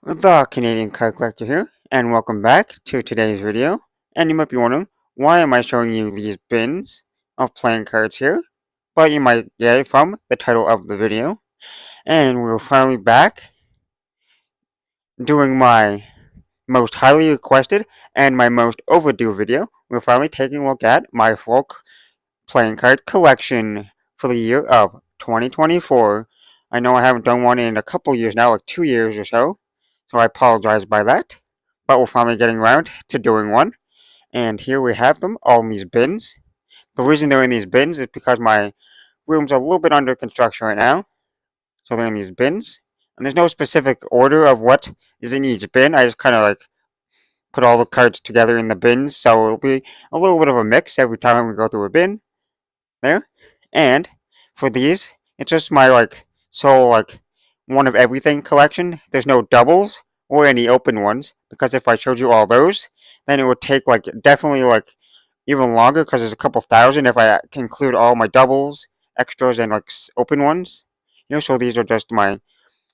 The Canadian Card Collector here, and welcome back to today's video. And you might be wondering, why am I showing you these bins of playing cards here? But you might get it from the title of the video. And we're finally back doing my most highly requested and my most overdue video. We're finally taking a look at my folk playing card collection for the year of 2024. I know I haven't done one in a couple years now, like 2 years or so, so I apologize by that. But we're finally getting around to doing one. And here we have them all in these bins. The reason they're in these bins is because my room's a little bit under construction right now, so they're in these bins. And there's no specific order of what is in each bin. I just kind of like put all the cards together in the bins, so it'll be a little bit of a mix every time we go through a bin. There. And for these, it's just my one of everything collection. There's no doubles or any open ones, because if I showed you all those, then it would take definitely even longer, because there's a couple thousand if I can include all my doubles, extras, and open ones. So these are just my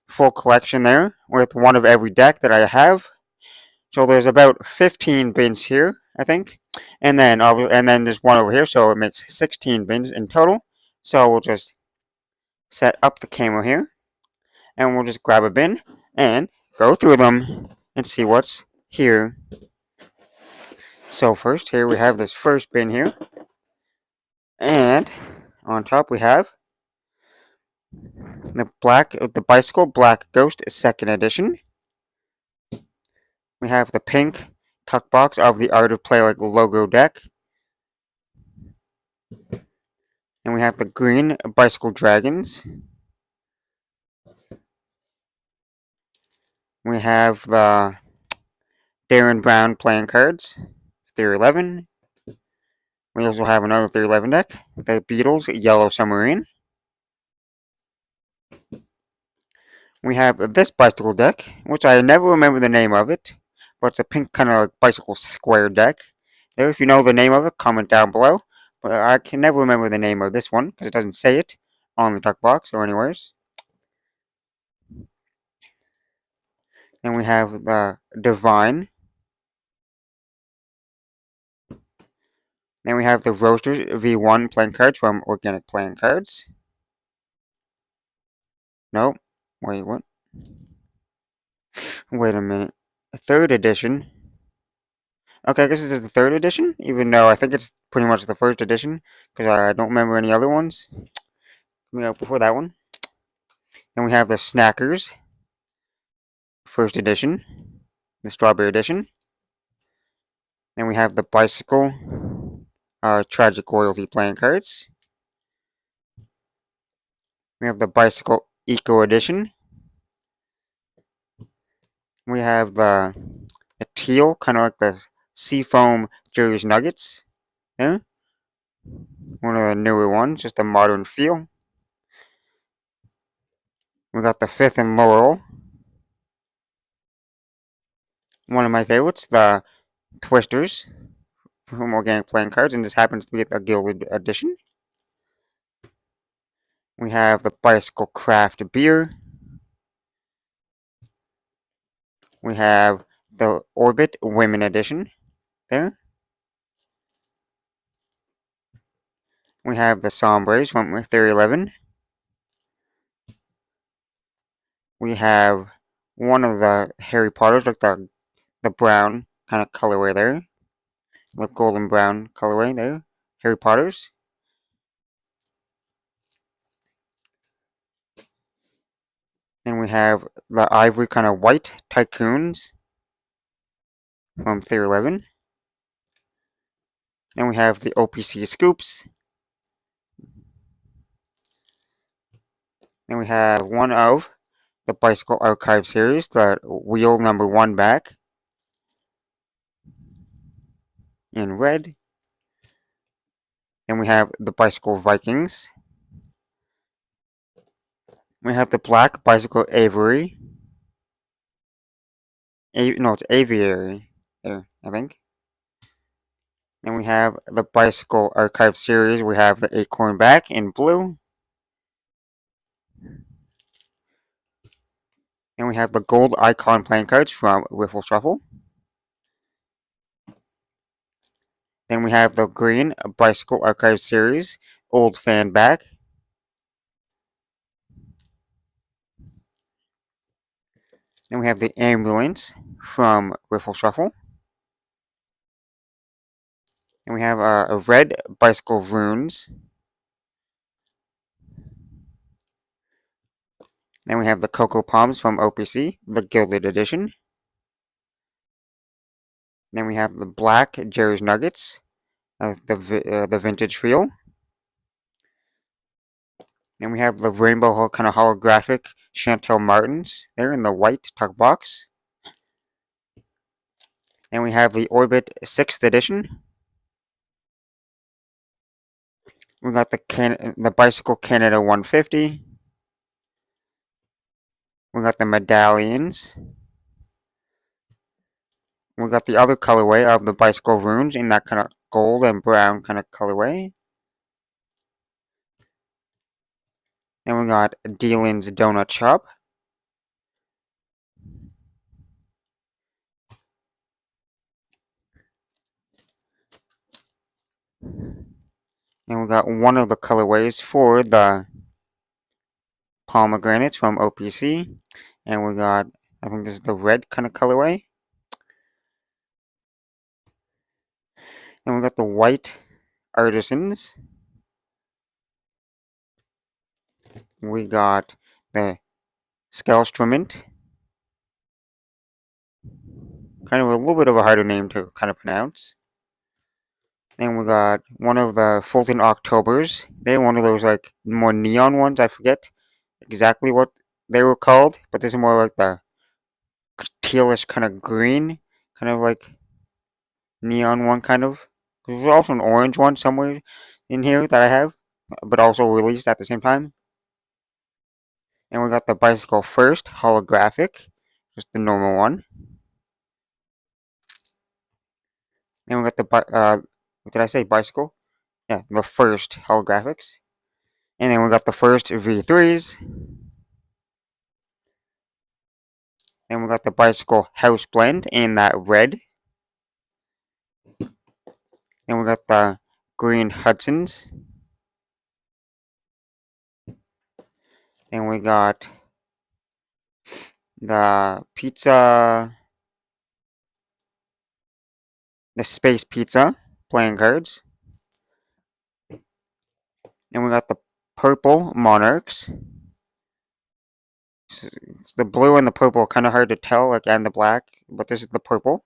full collection there with one of every deck that I have. So there's about 15 bins here, I think, and then there's one over here, so it makes 16 bins in total. So we'll just set up the camera here, and we'll just grab a bin and go through them and see what's here. So first, here we have this first bin here, and on top we have the Bicycle Black Ghost Second Edition. We have the pink tuck box of the Art of Play logo deck. And we have the green Bicycle Dragons. We have the Darren Brown playing cards, 311. We also have another 311 deck, the Beatles Yellow Submarine. We have this bicycle deck, which I never remember the name of it, but it's a pink kind of bicycle square deck. There, if you know the name of it, comment down below. But I can never remember the name of this one because it doesn't say it on the tuck box or anywheres. Then we have the Divine. Then we have the Roasters V1 playing cards from Organic Playing Cards. Nope. Wait, what? Wait a minute. A third edition? Okay, I guess this is the third edition, even though I think it's pretty much the first edition, because I don't remember any other ones coming out before that one. Then we have the Snackers, first edition, the Strawberry edition. Then we have the Bicycle Tragic Royalty playing cards. We have the Bicycle Eco edition. We have the teal, kind of like the Seafoam Jerry's Nuggets. There. One of the newer ones, just a modern feel. We got the Fifth and Laurel. One of my favorites, the Twisters from Organic Playing Cards, and this happens to be a Gilded edition. We have the Bicycle Craft Beer. We have the Orbit Women edition there. We have the Sombres from Theory 11. We have one of the Harry Potters, like the brown kind of colorway there. The golden brown colorway there. Harry Potters. Then we have the ivory kind of white Tycoons from Theory 11. Then we have the OPC Scoops. Then we have one of the Bicycle Archive series, the wheel number 1 back in red. Then we have the Bicycle Vikings. We have the black Bicycle Avery. No, it's Aviary there, I think. Then we have the Bicycle Archive series. We have the Acorn back in blue. And we have the gold icon playing cards from Riffle Shuffle. Then we have the green Bicycle Archive Series Old Fan Back. Then we have the Ambulance from Riffle Shuffle. And we have a red Bicycle Runes. Then we have the Cocoa Palms from OPC, the Gilded Edition. Then we have the black Jerry's Nuggets, the vintage feel. Then we have the rainbow kind of holographic Chantel Martins there in the white tuck box. Then we have the Orbit 6th edition. We got the Bicycle Canada 150. We got the medallions. We got the other colorway of the Bicycle Runes in that kind of gold and brown kind of colorway. Then we got Dealin's Donut Shop. And we got one of the colorways for the pomegranates from OPC. And we got, I think this is the red kind of colorway. And we got the white artisans. We got the Skelstrument. Kind of a little bit of a harder name to kind of pronounce. Then we got one of the Fulton Octobers. They're one of those like more neon ones. I forget exactly what they were called, but this is more like the tealish kind of green, kind of like neon one kind of. There's also an orange one somewhere in here that I have, but also released at the same time. And we got the Bicycle First holographic, just the normal one. And we got the what did I say? Bicycle? Yeah, the first holographics. And then we got the first V3s. And we got the Bicycle House Blend in that red. And we got the green Hudsons. And we got the Space Pizza playing cards. And we got the purple Monarchs. It's the blue and the purple kind of hard to tell, like, and the black, but this is the purple.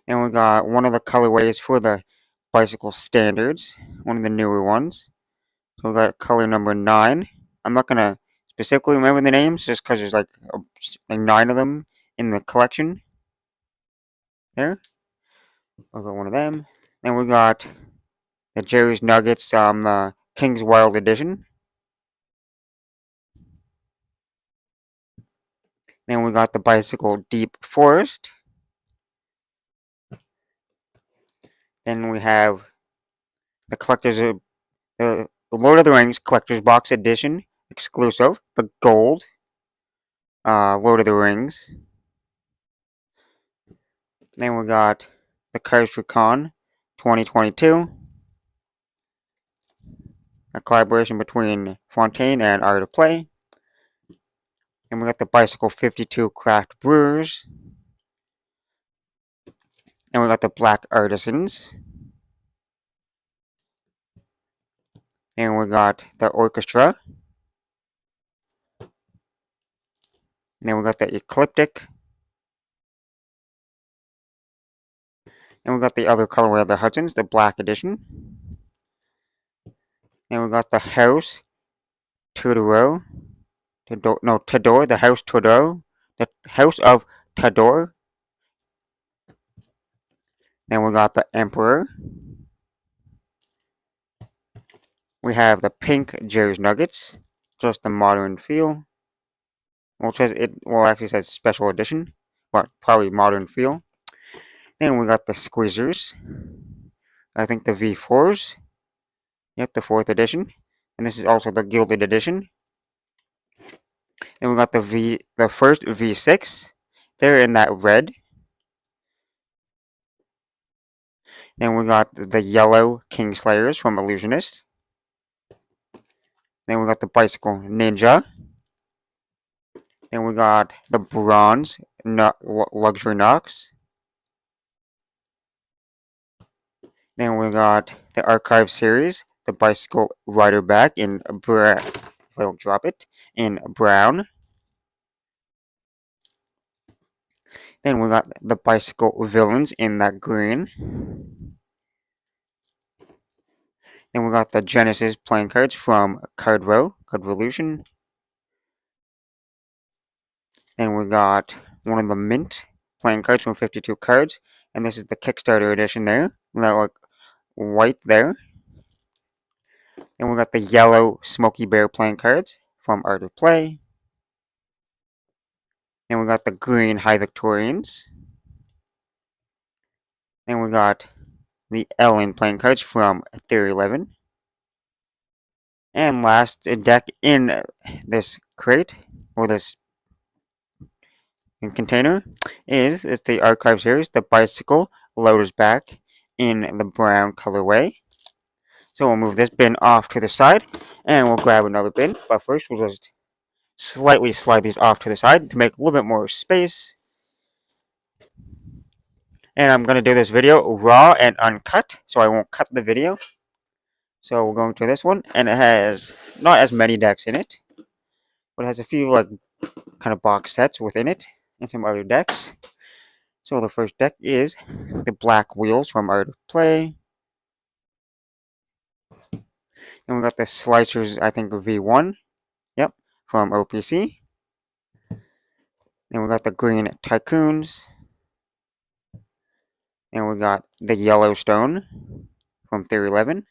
And we got one of the colorways for the Bicycle Standards, one of the newer ones. So we got color number 9. I'm not gonna specifically remember the names just because there's like 9 of them in the collection. There. We got one of them. Then we got the Jerry's Nuggets, the King's Wild Edition. Then we got the Bicycle Deep Forest. Then we have the the Lord of the Rings Collector's Box Edition exclusive, the gold Lord of the Rings. Then we got the Cards for Con 2022, a collaboration between Fontaine and Art of Play. And we got the Bicycle 52 Craft Brewers. And we got the Black Artisans. And we got the Orchestra. And then we got the Ecliptic. And we got the other colorway of the Hudsons, the Black Edition. And we got the House Tudor. Tador, the House Tudor. The House of Tador. Then we got the Emperor. We have the pink Jerry's Nuggets, just the modern feel. Well, actually says special edition, but probably modern feel. Then we got the Squeezers. I think the V4s. Yep, the 4th edition. And this is also the Gilded Edition. Then we got the first V6. They're in that red. Then we got the yellow Kingslayers from Illusionist. Then we got the Bicycle Ninja. Then we got the bronze Luxury Nox. Then we got the Archive series, the Bicycle Rider back in brown. If I don't drop it, in brown. Then we got the Bicycle Villains in that green. Then we got the Genesis playing cards from Card Revolution. Then we got one of the Mint playing cards from 52 cards. And this is the Kickstarter edition there. That like white there. Then we got the yellow Smokey Bear playing cards from Art of Play. Then we got the green High Victorians. Then we got the Ellen playing cards from Theory 11. And last deck in this crate, or this container, is the Archive series, the Bicycle Loader's back in the brown colorway. So we'll move this bin off to the side, and we'll grab another bin. But first, we'll just slightly slide these off to the side to make a little bit more space. And I'm going to do this video raw and uncut, so I won't cut the video. So we're going to this one, and it has not as many decks in it, but it has a few like kind of box sets within it, and some other decks. So the first deck is the Black Wheels from Art of Play. Then we got the Slicers, I think V1, yep, from OPC. Then we got the Green Tycoons. Then we got the Yellowstone from Theory 11.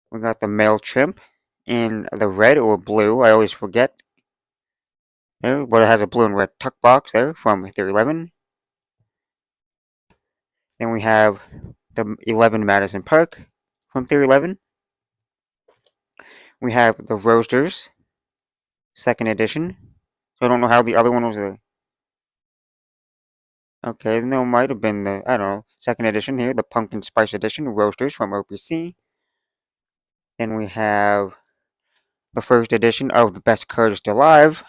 We got the Mailchimp in the red or blue, I always forget. There, but it has a blue and red tuck box there from Theory 11. Then we have the 11 Madison Park from Theory 11. We have the Roasters, second edition. So I don't know how the other one was okay, then there might have been the, I don't know, second edition here, the Pumpkin Spice edition, Roasters from OPC. Then we have the first edition of the Best Cards Alive.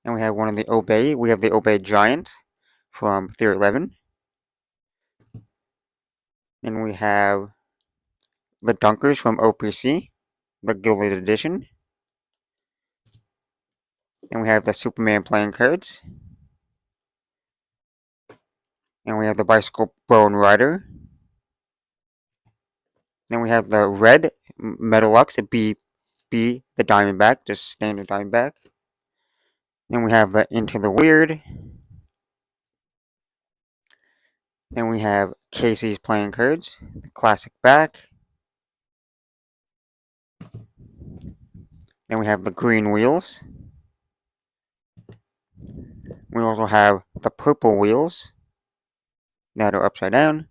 And we have one of the Obey. We have the Obey Giant from Theory 11. And we have the Dunkers from OPC, the Gilded Edition. And we have the Superman playing cards. And we have the Bicycle Bone Rider. Then we have the red Metalux, the Diamondback, just standard Diamondback. Then we have the Into the Weird. Then we have Casey's playing cards, the classic back. Then we have the green wheels. We also have the purple wheels that are upside down.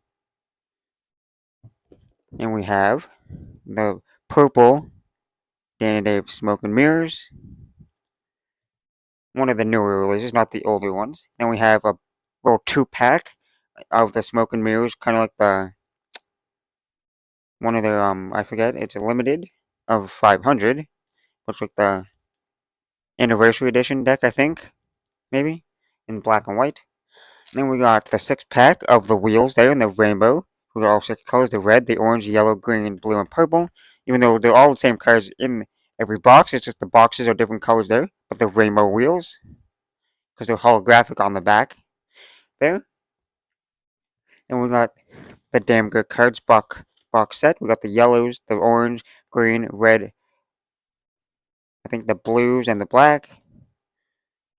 And we have the purple Danny Dave Smoke and Mirrors. One of the newer releases, not the older ones. Then we have a little 2-pack of the Smoke and Mirrors, kind of like the one of their I forget, it's a limited of 500. Looks like the anniversary edition deck, I think, maybe, in black and white. And then we got the 6-pack of the wheels there in the rainbow. We got all 6 colors: the red, the orange, yellow, green, blue, and purple. Even though they're all the same colors in every box, it's just the boxes are different colors there. But the rainbow wheels, because they're holographic on the back there. And we got the Damn Good Cards box set. We got the yellows, the orange, green, red, I think the blues, and the black.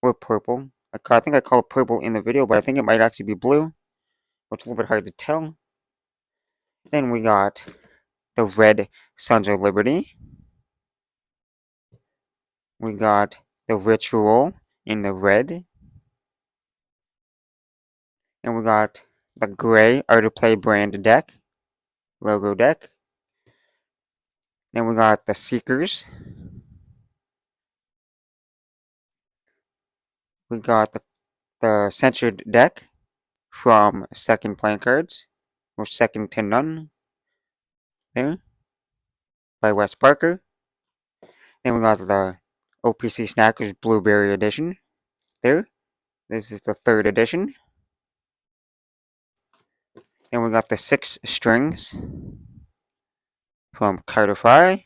Or purple. I think I call it purple in the video, but I think it might actually be blue. It's a little bit hard to tell. Then we got the red Sons of Liberty. We got the Ritual in the red. And we got the gray Art of Play brand deck. Logo deck. Then we got the Seekers We got the censored deck from Second Playing Cards, or Second to None, there, by Wes Parker. Then we got the OPC Snackers Blueberry Edition, there. This is the third edition. And we got the 6 strings from Cardify.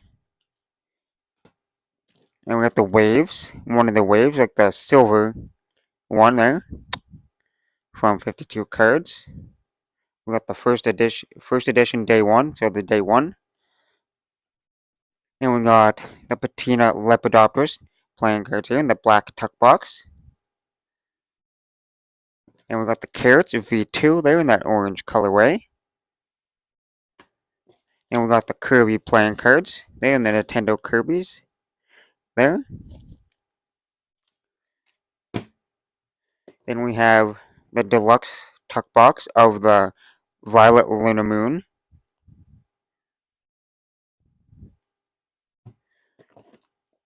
And we got the waves, one of the waves, like the silver one there, from 52 cards. We got the first edition day 1, so the day 1. And we got the Patina Lepidopterus playing cards here in the black tuck box. And we got the Carrots V2 there in that orange colorway. And we got the Kirby playing cards there in the Nintendo Kirby's there. Then we have the deluxe tuck box of the Violet Lunamoon.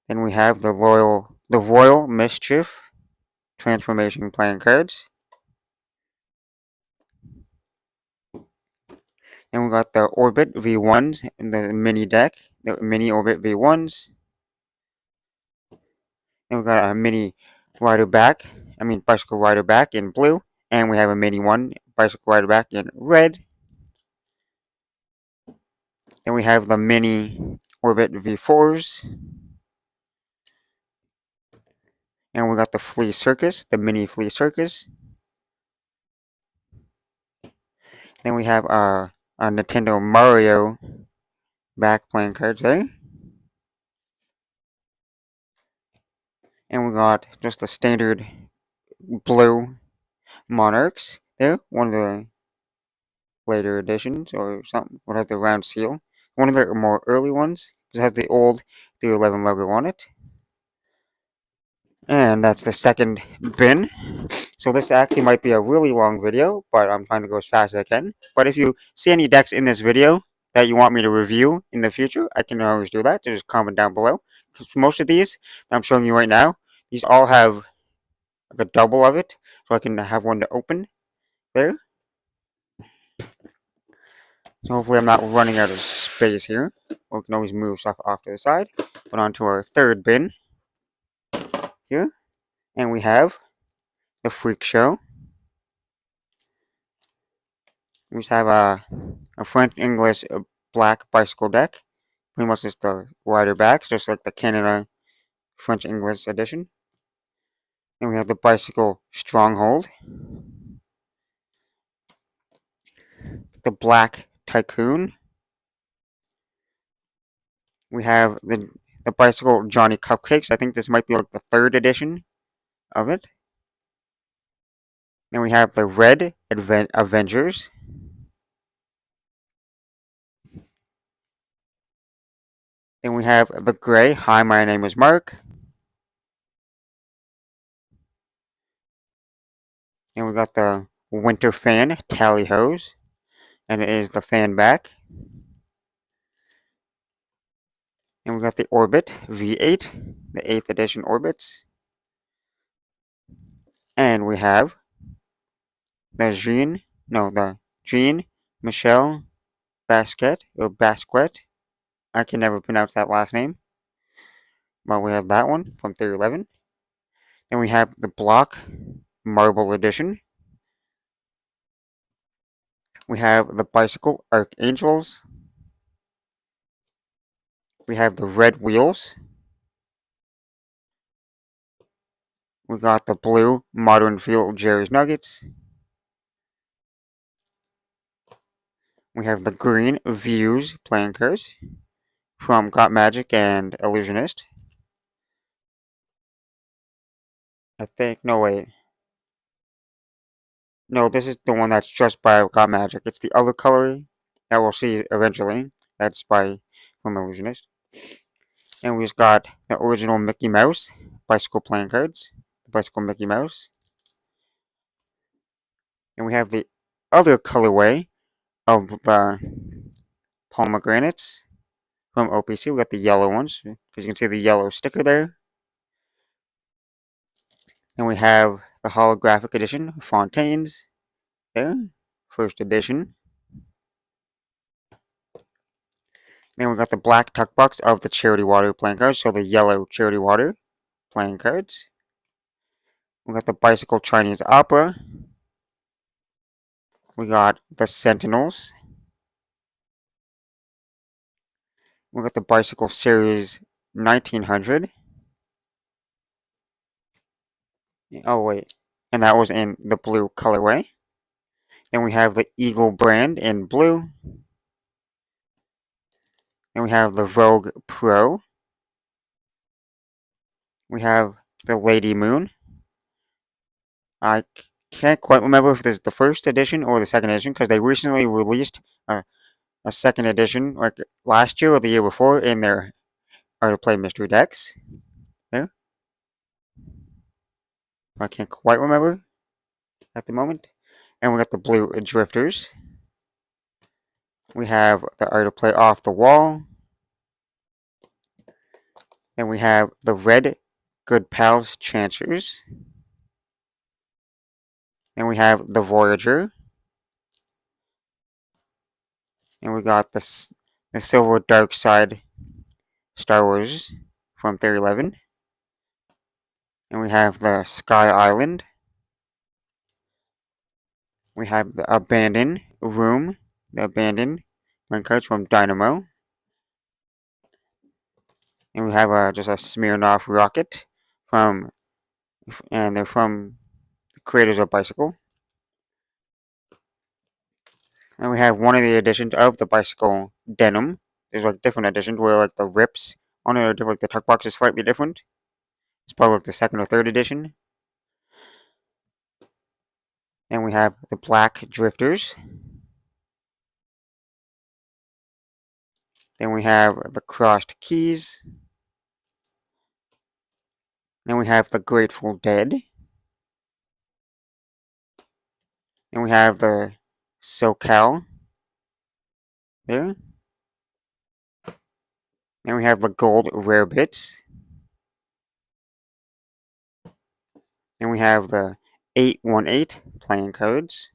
Then we have the Royal Mischief transformation playing cards. And we got the Orbit V1s in the mini deck, the mini Orbit V1s. And we got a mini Bicycle Rider back in blue. And we have a mini one, Bicycle Rider back in red. Then we have the mini Orbit V4s. And we got the Flea Circus, the mini Flea Circus. Then we have a Nintendo Mario back playing cards there. And we got just the standard blue Monarchs there, one of the later editions or something. What has the round seal? One of the more early ones. It has the old 311 logo on it. And that's the second bin. So this actually might be a really long video, but I'm trying to go as fast as I can. But if you see any decks in this video that you want me to review in the future, I can always do that. Just comment down below. Because most of these that I'm showing you right now, these all have like a double of it, so I can have one to open there. So hopefully I'm not running out of space here. Or we can always move stuff off to the side. But onto our third bin here. And we have the Freak Show. We just have a French-English black bicycle deck. Pretty much just the rider backs, just like the Canada French-English edition. And we have the Bicycle Stronghold. The Black Tycoon. We have the Bicycle Johnny Cupcakes. I think this might be like the third edition of it. Then we have the Red Avengers. Then we have the Gray Hi, my name is Mark. And we got the Winter Fan Tally Hose. And it is the fan back. And we got the Orbit V8, the 8th edition Orbits. And we have the Jean Michel Basquiat, or Basquiat. I can never pronounce that last name. But we have that one from 311. Then we have the Block Marble Edition. We have the Bicycle Archangels. We have the Red Wheels. We got the Blue Modern Field Jerry's Nuggets. We have the Green Views playing cards from Got Magic and Illusionist. I think, no wait. No, this is the one that's just by Got Magic. It's the other color that we'll see eventually. That's from Illusionist. And we just got the original Mickey Mouse bicycle playing cards. The Bicycle Mickey Mouse. And we have the other colorway of the pomegranates from OPC. We got the yellow ones, because you can see the yellow sticker there. Then we have the holographic edition, Fontaines, there, first edition. Then we got the black tuck box of the Charity Water playing cards, so the yellow Charity Water playing cards. We got the Bicycle Chinese Opera. We got the Sentinels. We got the Bicycle Series 1900. Oh, wait. And that was in the blue colorway. Then we have the Eagle brand in blue. Then we have the Vogue Pro. We have the Lady Moon. I can't quite remember if this is the first edition or the second edition because they recently released a second edition, like last year or the year before, in their Art of Play mystery decks. There. I can't quite remember at the moment. And we got the blue Drifters. We have the Art of Play Off the Wall. And we have the red Good Pals Chancers. And we have the Voyager. And we got the Silver Dark Side Star Wars from 311. And we have the Sky Island. We have the Abandoned Room, the Abandoned playing cards from Dynamo. And we have just a Smirnoff Rocket and they're from the creators of Bicycle. And we have one of the editions of the Bicycle Denim. There's like different editions where like the rips on it are different, like the tuck box is slightly different. It's probably like the second or third edition. And we have the Black Drifters. Then we have the Crossed Keys. Then we have the Grateful Dead. And we have the SoCal there. Then we have the Gold Rare Bits. Then we have the 818 playing cards.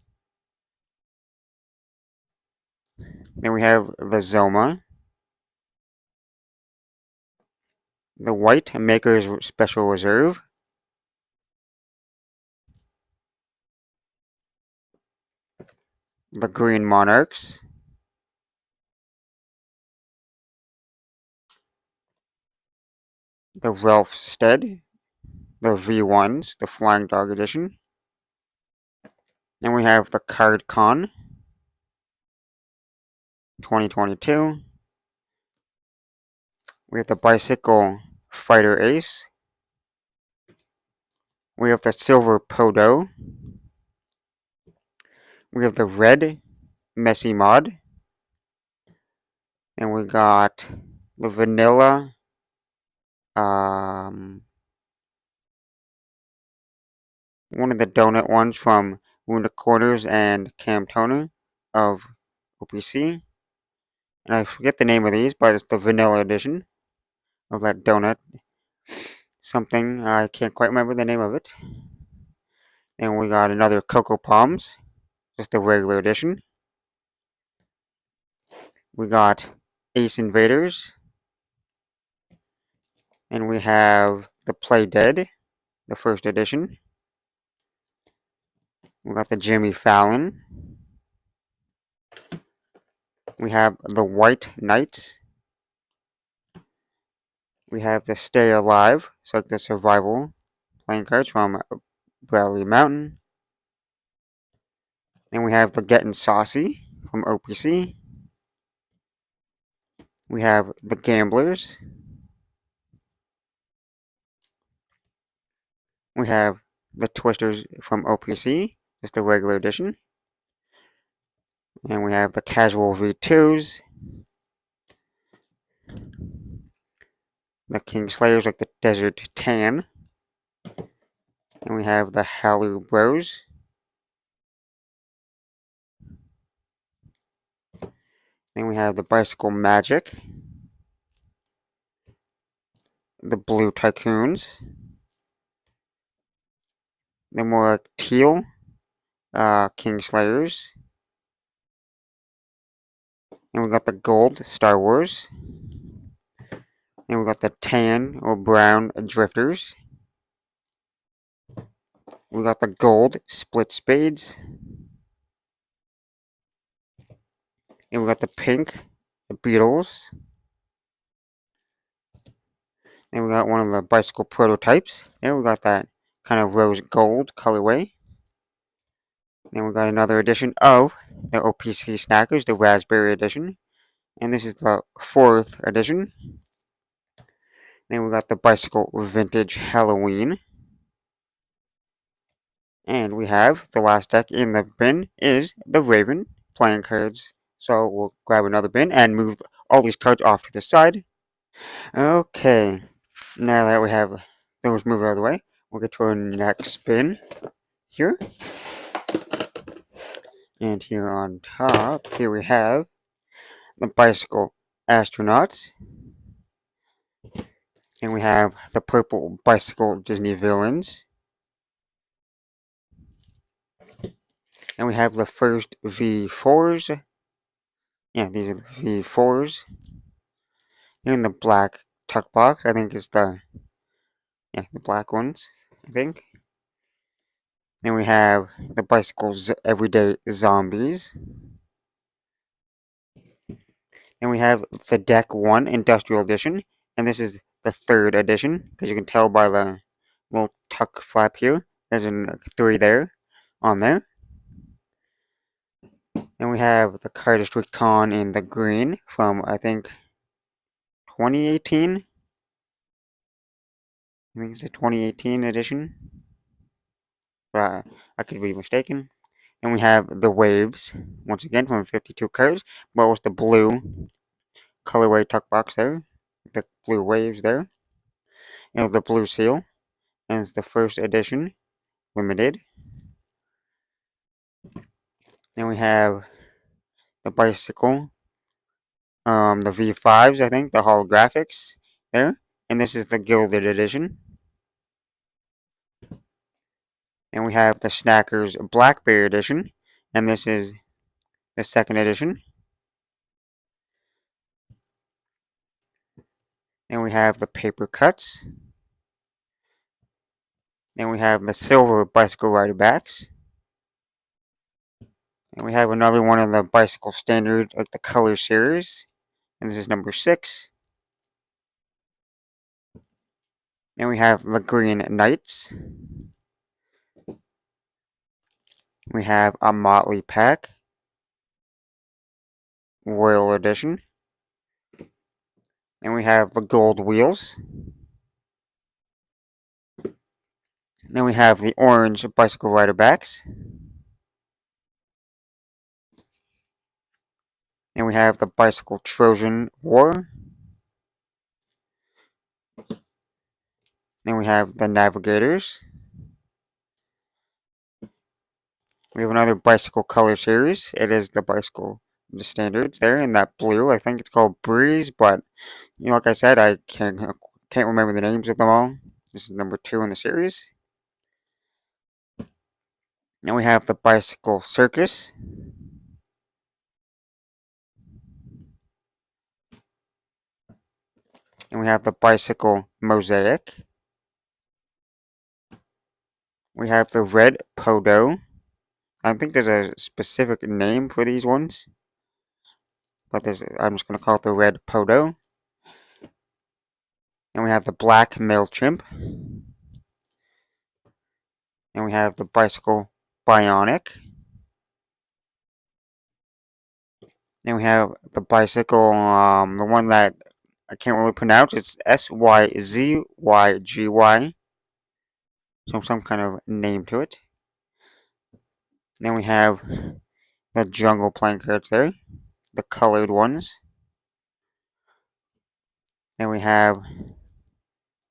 Then we have the Zoma. The White Maker's Special Reserve. The Green Monarchs. The Ralph Stead. The V1s, the Flying Dog Edition. Then we have the Card Con 2022. We have the Bicycle Fighter Ace. We have the Silver Podo. We have the Red Messy Mod. And we got the Vanilla one of the donut ones from Wounded Quarters and Cam Toner of OPC. And I forget the name of these, but it's the vanilla edition of that donut. Something, I can't quite remember the name of it. And we got another Cocoa Palms, just the regular edition. We got Ace Invaders. And we have the Play Dead, the first edition. We got the Jimmy Fallon. We have the White Knights. We have the Stay Alive, so like the survival playing cards from Bradley Mountain. And we have the Getting Saucy from OPC. We have the Gamblers. We have the Twisters from OPC, just the regular edition. And we have the Casual V2s. The Kingslayers, like the Desert Tan. And we have the Halu Bros. Then we have the Bicycle Magic. The Blue Tycoons. the more like teal Kingslayers. And we got the gold Star Wars. And we got the tan or brown Drifters. We got the gold Split Spades. And we got the pink Beetles. And we got one of the bicycle prototypes. And we got that kind of rose gold colorway. Then we got another edition of the OPC Snackers, the Raspberry Edition. And this is the 4th edition. Then we got the Bicycle Vintage Halloween. And we have the last deck in the bin is the Raven playing cards. So we'll grab another bin and move all these cards off to the side. Okay, now that we have those moved out of the way, we'll get to our next bin here. And here on top, here we have the Bicycle Astronauts. And we have the purple Bicycle Disney Villains. And we have the first V4s. Yeah, these are the V4s. And the black tuck box, I think is the black ones, I think. Then we have the Bicycles Everyday Zombies. Then we have the Deck 1 Industrial Edition. And this is the 3rd edition, because you can tell by the little tuck flap here. There's a 3 there, on there. And we have the Cardistry Con in the green from, I think, 2018. I think it's the 2018 edition. But I could be mistaken. And we have the Waves, once again, from 52 cards, but with the blue colorway tuck box there. The blue Waves there. And the blue seal. And it's the 1st edition, limited. Then we have the Bicycle, the V5s, I think, the holographics there. And this is the Gilded edition. And we have the Snackers Blackberry edition. And this is the 2nd edition. And we have the Paper Cuts. Then we have the Silver Bicycle Rider Backs. And we have another one of the Bicycle Standard, like the Color Series. And this is number 6. And we have the Green Knights. We have a Motley Pack, Royal Edition. And we have the Gold Wheels. Then we have the Orange Bicycle Rider Backs. And we have the Bicycle Trojan War. Then we have the Navigators. We have another Bicycle Color Series. It is the Bicycle, the standards there in that blue. I think it's called Breeze, but like I said, I can't remember the names of them all. This is number 2 in the series. Then we have the Bicycle Circus. And we have the Bicycle Mosaic. We have the Red Podo. I think there's a specific name for these ones, but I'm just going to call it the Red Podo. And we have the Black Mailchimp. And we have the Bicycle Bionic. And we have the Bicycle, the one that I can't really pronounce. It's SYZYGY. So some kind of name to it. Then we have the Jungle playing cards there, the colored ones. Then we have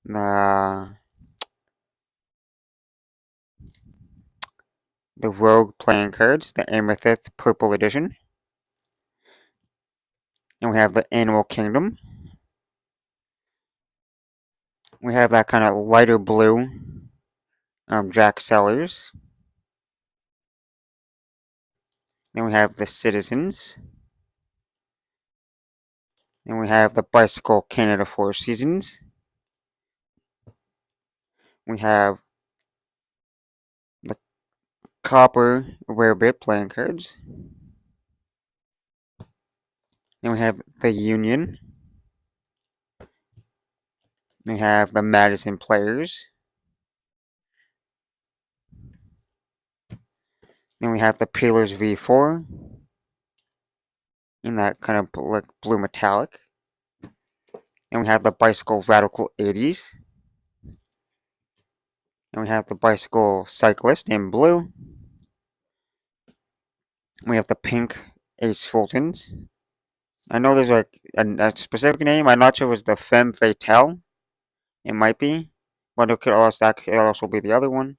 the Rogue playing cards, the Amethyst Purple Edition. And we have the Animal Kingdom. We have that kind of lighter blue Jack Sellers. Then we have the Citizens. Then we have the Bicycle Canada Four Seasons. We have the Copper Rarebit playing cards. Then we have the Union. We have the Madison Players. Then we have the Peelers V4 in that kind of like blue metallic. And we have the Bicycle Radical 80s. And we have the Bicycle Cyclist in blue. We have the pink Ace Fultons. I know there's like a specific name. I'm not sure if it's the Femme Fatale. It might be. But it could also be the other one.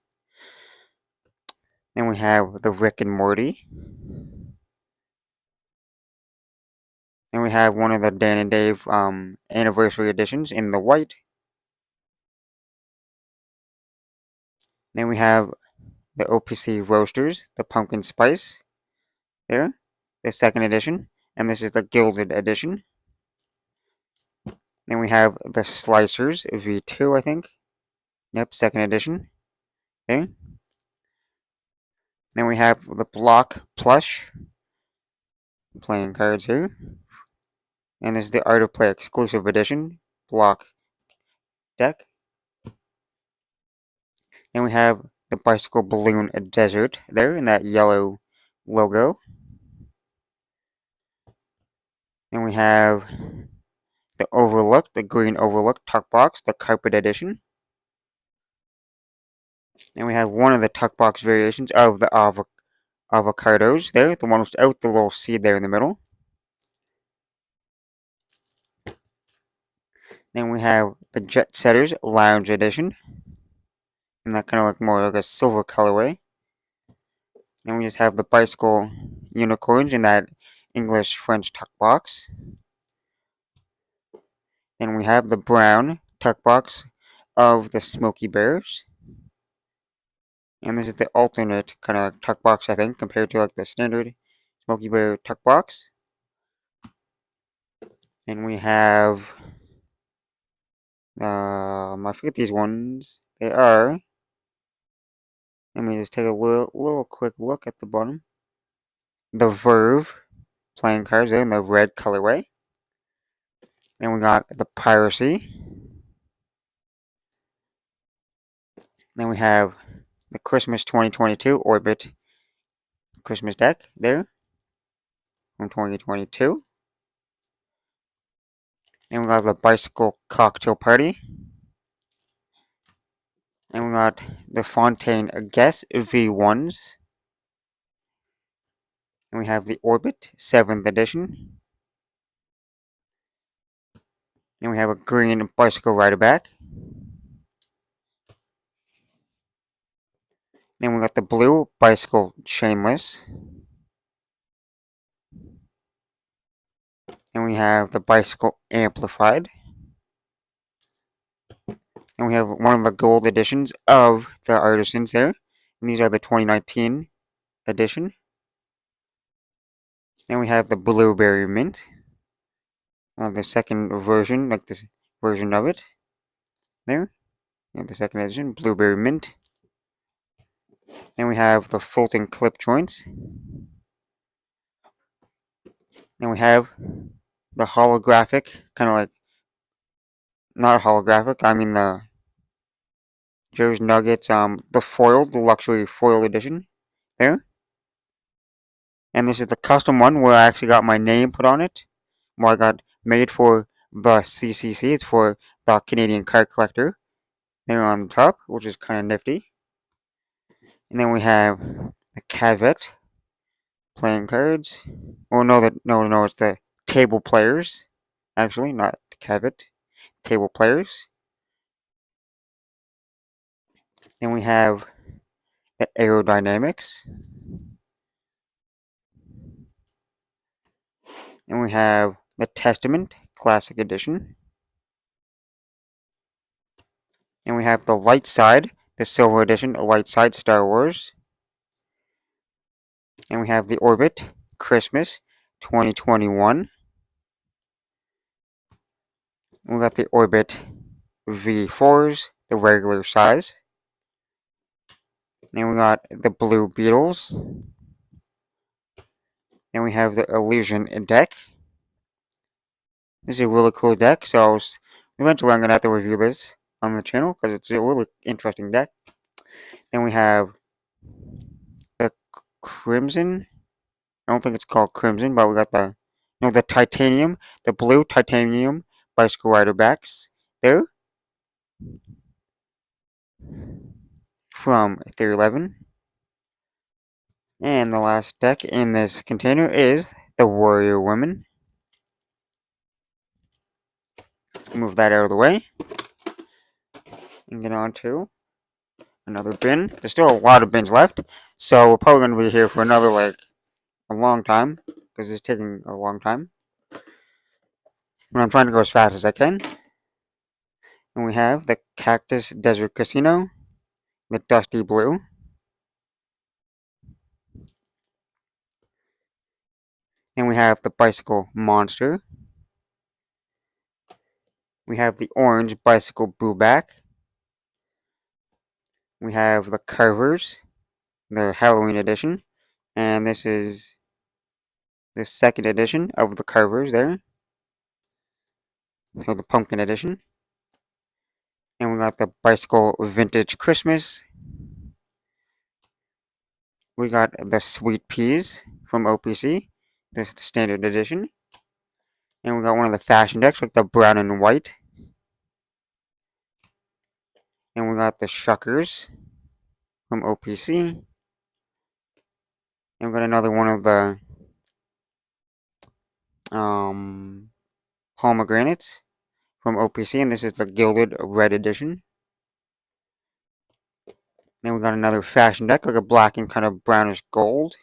Then we have the Rick and Morty. Then we have one of the Dan and Dave anniversary editions in the white. Then we have the OPC Roasters, the Pumpkin Spice. There, the second edition. And this is the Gilded edition. Then we have the Slicers V2, I think. Yep, second edition. There. Then we have the Block Plush playing cards here. And this is the Art of Play exclusive edition block deck. Then we have the Bicycle Balloon Desert there in that yellow logo. Then we have the Overlook, the green Overlook Tuck Box, the Carpet edition. And we have one of the Tuck Box variations of the avocados there, the one without the little seed there in the middle. Then we have the Jet Setters Lounge edition, and that kind of like more like a silver colorway. Then we just have the Bicycle Unicorns in that English French tuck box. Then we have the brown tuck box of the Smoky Bears. And this is the alternate kind of tuck box, I think, compared to like the standard Smoky Bear tuck box. And we have I forget these ones. They are. Let me just take a little quick look at the bottom. The Verve playing cards there in the red colorway. Then we got the Piracy. Then we have the Christmas 2022 Orbit Christmas deck there from 2022. Then we got the Bicycle Cocktail Party. And we got the Fontaine Guess V1s. And we have the Orbit 7th edition. Then we have a green Bicycle Rider back. Then we got the blue Bicycle Chainless. And we have the Bicycle Amplified. And we have one of the gold editions of the Artisans there. And these are the 2019 edition. Then we have the Blueberry Mint. The second version, like this version of it. There. And the second edition, Blueberry Mint. Then we have the Fulton Clip Joints. Then we have the holographic, kind of like, not holographic, I mean the Jerry's Nuggets, the foil, the luxury foil edition there. And this is the custom one where I actually got my name put on it. Where I got made for the CCC. It's for the Canadian Card Collector. There on the top, which is kind of nifty. And then we have the Caveat playing cards. Oh no, it's the Table Players. Actually, not the Caveat. Table Players. Then we have the Aerodynamics. And we have the Testament Classic Edition. And we have the Light Side the Silver Edition Light Side Star Wars. And we have the Orbit Christmas 2021. We got the Orbit V4s, the regular size. Then we got the Blue Beetles. Then we have the Illusion deck. This is a really cool deck, so eventually I'm going to have to review this on the channel because it's a really interesting deck. Then we have the Crimson. I don't think it's called Crimson, but we got the Titanium, the blue Titanium Bicycle Rider backs there from Theory 11. And the last deck in this container is the Warrior Women. Move that out of the way. And get on to another bin. There's still a lot of bins left, so we're probably going to be here for another, a long time, because it's taking a long time. But I'm trying to go as fast as I can. And we have the Cactus Desert Casino, the Dusty Blue. And we have the Bicycle Monster. We have the Orange Bicycle Booback. We have the Carvers, the Halloween edition. And this is the second edition of the Carvers there. So the Pumpkin edition. And we got the Bicycle Vintage Christmas. We got the Sweet Peas from OPC. This is the standard edition. And we got one of the fashion decks with the brown and white. And we got the Shuckers from OPC. And we got another one of the pomegranates from OPC. And this is the Gilded Red edition. Then we got another fashion deck, like a black and kind of brownish gold.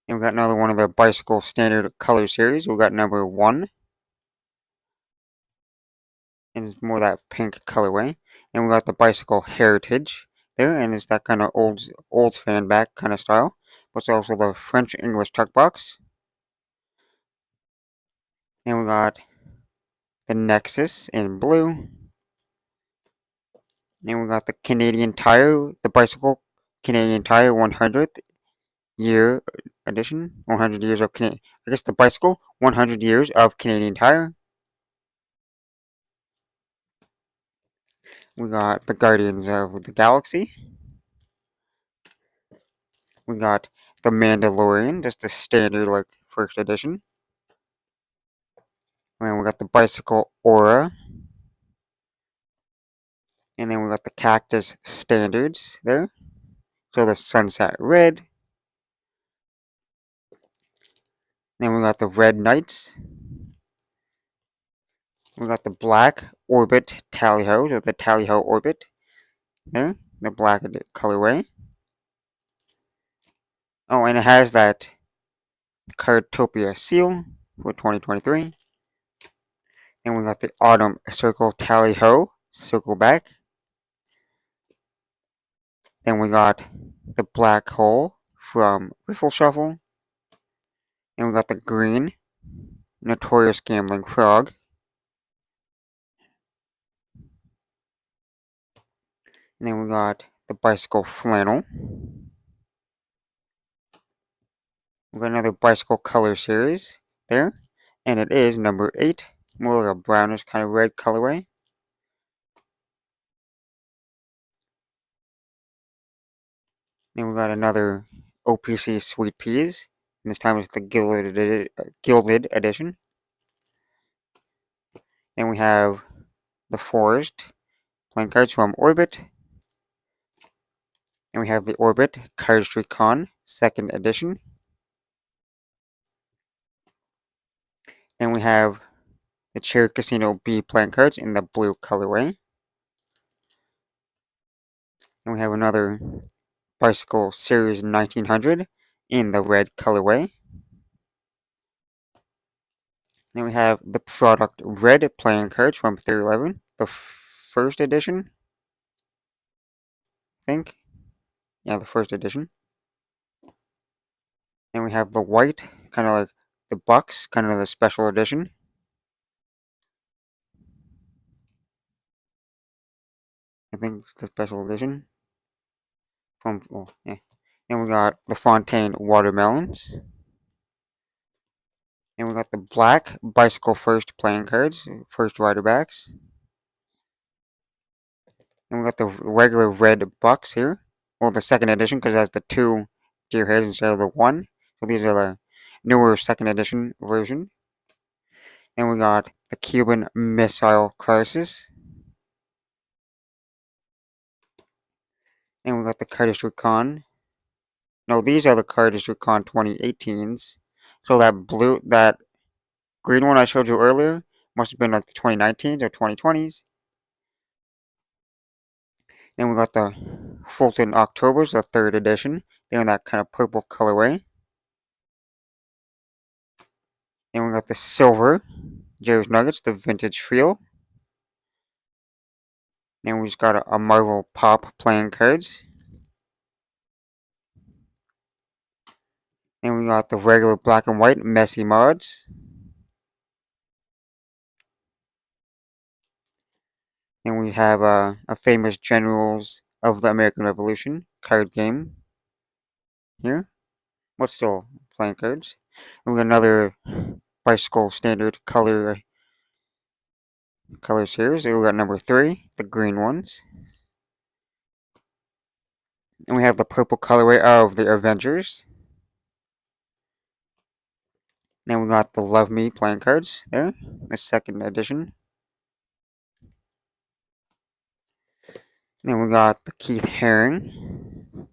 And we got another one of the Bicycle Standard Color Series. We got number 1. And it's more that pink colorway. And we got the Bicycle Heritage there, and it's that kind of old fan back kind of style. But it's also the French English tuck box. And we got the Nexus in blue. And we got the Canadian Tire, the Bicycle Canadian Tire 100th year edition. 100 years of Canadian, I guess the Bicycle 100 years of Canadian Tire. We got the Guardians of the Galaxy. We got the Mandalorian, just the standard, first edition. And we got the Bicycle Aura. And then we got the Cactus Standards there. So the Sunset Red. Then we got the Red Knights. We got the Black Orbit Tally-Ho, so the Tally-Ho Orbit there, the black colorway. Oh, and it has that Cardtopia seal for 2023. And we got the Autumn Circle Tally-Ho Circle back. Then we got the Black Hole from Riffle Shuffle. And we got the Green Notorious Gambling Frog. And then we got the Bicycle Flannel. We got another Bicycle Color Series there. And it is number 8. More like a brownish kind of red colorway. Then we got another OPC Sweet Peas. And this time it's the Gilded edition. Then we have the Forest playing cards from Orbit. And we have the Orbit Cardistry Con 2nd edition. Then we have the Cherry Casino B playing cards in the blue colorway. And we have another Bicycle Series 1900 in the red colorway. Then we have the product red playing cards from 311, the first edition, I think. Yeah, the first edition. Then we have the white, kind of like the Bucks, kind of the special edition. I think it's the special edition. Yeah. Then we got the Fontaine watermelons. And we got the black bicycle first playing cards, first rider backs. And we got the regular red Bucks here. Well, the second edition because it has the two deer heads instead of the one. So these are the newer second edition version. And we got the Cuban Missile Crisis. And we got the Kurdish Recon. No, these are the Kurdish Recon 2018s. So that green one I showed you earlier must have been like the 2019s or 2020s. Then we got the Fulton Octobers, the third edition. They're in that kind of purple colorway. Then we got the silver Jerry's Nuggets, the vintage feel. Then we just got a Marvel Pop playing cards. Then we got the regular black and white messy mods. Then we have a famous Generals of the American Revolution card game here. What's still playing cards? And we got another bicycle standard color series. We got number 3, the green ones. And we have the purple colorway of the Avengers. Then we got the Love Me playing cards there, the second edition. Then we got the Keith Haring.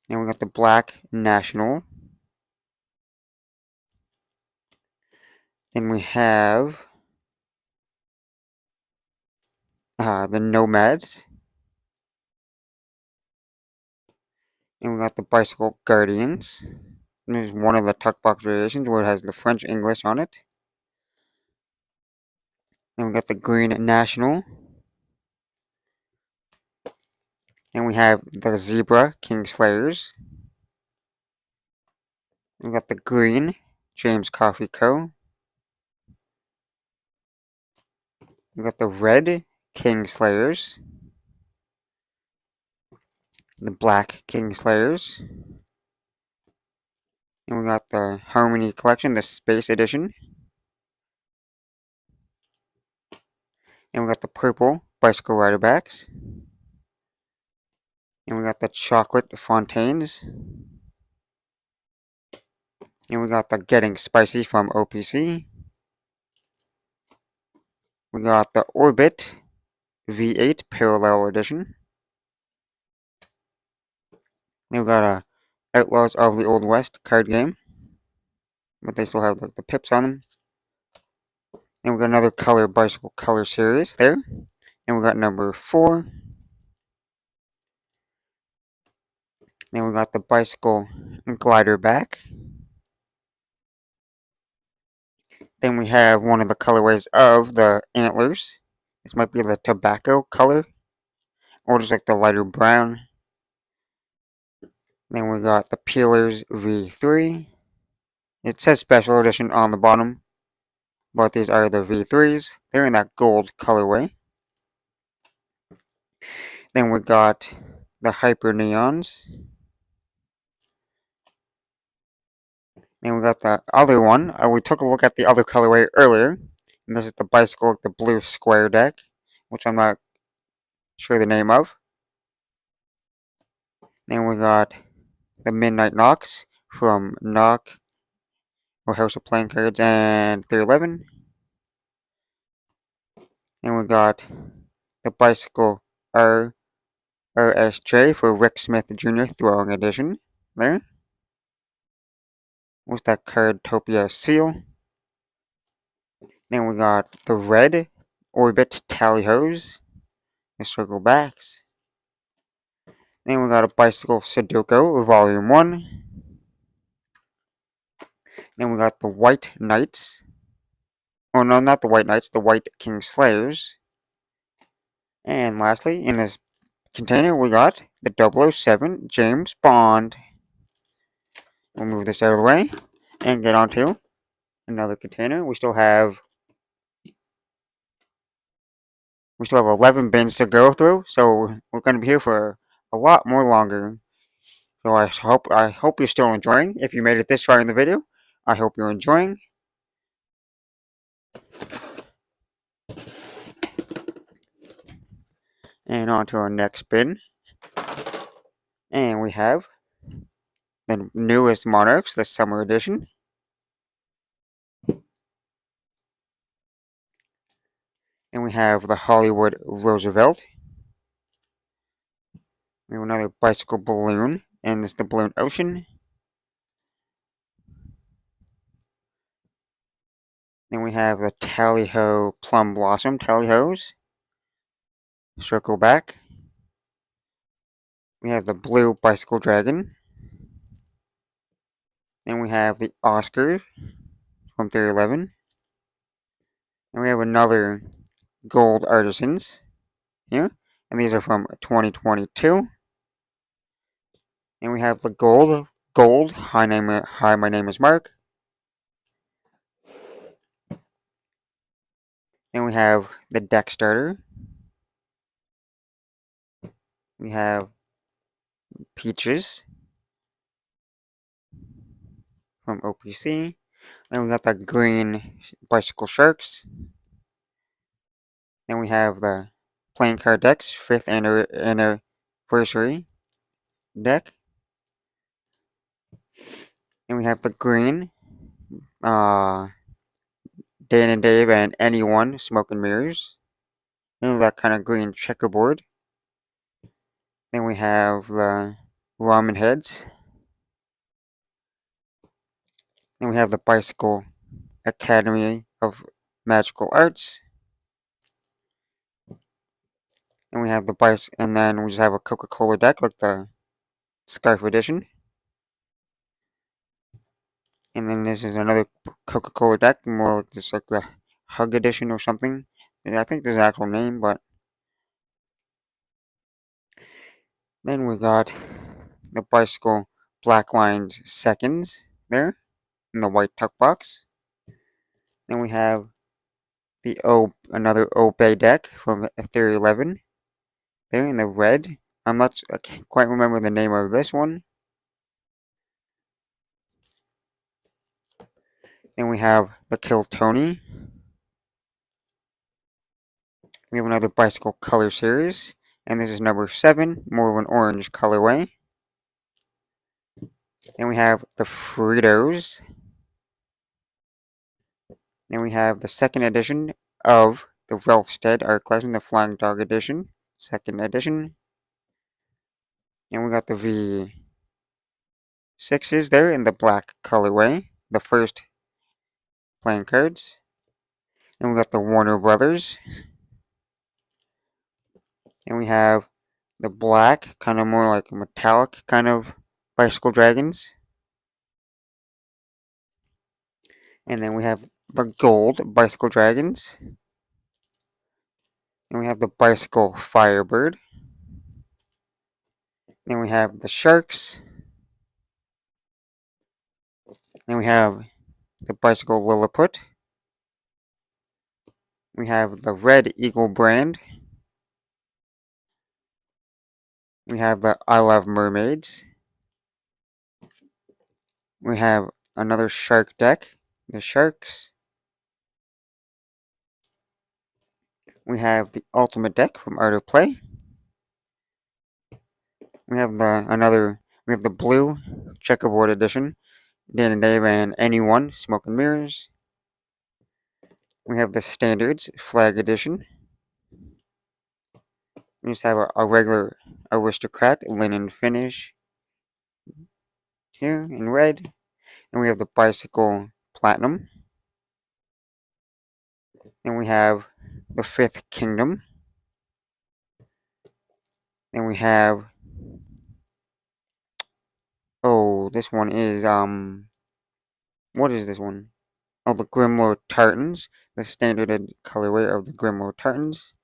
Then we got the Black National. Then we have the Nomads. And we got the Bicycle Guardians. And there's one of the tuck box variations where it has the French English on it. Then we got the Green National. And we have the Zebra Kingslayers. We got the Green James Coffee Co. We got the Red Kingslayers. The Black Kingslayers. And we got the Harmony Collection, the Space Edition. And we got the purple Bicycle Rider backs. And we got the Chocolate Fontaines. And we got the Getting Spicy from OPC. We got the Orbit V8 Parallel Edition. Then we got a Outlaws of the Old West card game. But they still have the pips on them. And we got another color bicycle color series there. And we got number 4. Then we got the bicycle glider back. Then we have one of the colorways of the antlers. This might be the tobacco color, or just like the lighter brown. Then we got the Peelers V3. It says special edition on the bottom, but these are the V3s. They're in that gold colorway. Then we got the Hyper Neons. Then we got the other one. We took a look at the other colorway earlier. And this is the bicycle, the blue square deck, which I'm not sure the name of. Then we got the Midnight Knocks from Knock or House of Playing Cards and 311. And we got the bicycle RSJ for Rick Smith Jr. Throwing Edition there. With that Cardtopia seal. Then we got the red Orbit Tally Hose, the circle backs. Then we got a bicycle Sudoku Volume 1. Then we got the White Knights. Oh no, not the White Knights, the White King Slayers. And lastly, in this container, we got the 007 James Bond. We'll move this out of the way and get onto another container. We still have 11 bins to go through, so we're going to be here for a lot more longer. So I hope you're still enjoying. If you made it this far in the video, I hope you're enjoying. And on to our next bin. And we have the newest Monarchs, the Summer Edition. And we have the Hollywood Roosevelt. We have another bicycle balloon, and this is the Balloon Ocean. Then we have the Tally-Ho Plum Blossom Tally-Hos. Circle back. We have the Blue Bicycle Dragon. Then we have the Oscar from 311. And we have another Gold Artisans here. And these are from 2022. And we have the Gold. Hi, my name is Mark. And we have the Deck Starter. We have Peaches from OPC. Then we got the Green Bicycle Sharks. Then we have the Playing Card Decks 5th Anniversary deck. And we have the Green Dan and Dave and Anyone Smoke and Mirrors. And that kind of green checkerboard. Then we have the Ramen Heads. Then we have the Bicycle Academy of Magical Arts. And we have the and then we just have a Coca-Cola deck like the Scarf Edition. And then this is another Coca-Cola deck, more like this, like the Hug Edition or something. And I think there's an actual name, but then we got the Bicycle Black Lines Seconds there in the white tuck box. Then we have the another Obey deck from Theory 11 there in the red. I can't quite remember the name of this one. Then we have the Kill Tony. We have another Bicycle Color Series, and this is number 7, more of an orange colorway. Then we have the Fritos. Then we have the 2nd edition of the Ralphstead Art Collection, the Flying Dog Edition, 2nd edition. And we got the V6s there in the black colorway, the first playing cards. Then we got the Warner Brothers. And we have the black, kind of more like metallic kind of Bicycle Dragons. And then we have the gold Bicycle Dragons. And we have the Bicycle Firebird. Then we have the Sharks. Then we have the Bicycle Lilliput. We have the Red Eagle brand. We have the I Love Mermaids. We have another shark deck, the Sharks. We have the Ultimate deck from Art of Play. We have the blue checkerboard edition, Dan and Dave and Anyone Smoke and Mirrors. We have the Standards Flag Edition. We just have a regular Aristocrat linen finish here in red. And we have the Bicycle Platinum. And we have the 5th Kingdom. Then we have, oh, this one is What is this one? Oh, the Grimlow Tartans. The standard colorway of the Grimlow Tartans.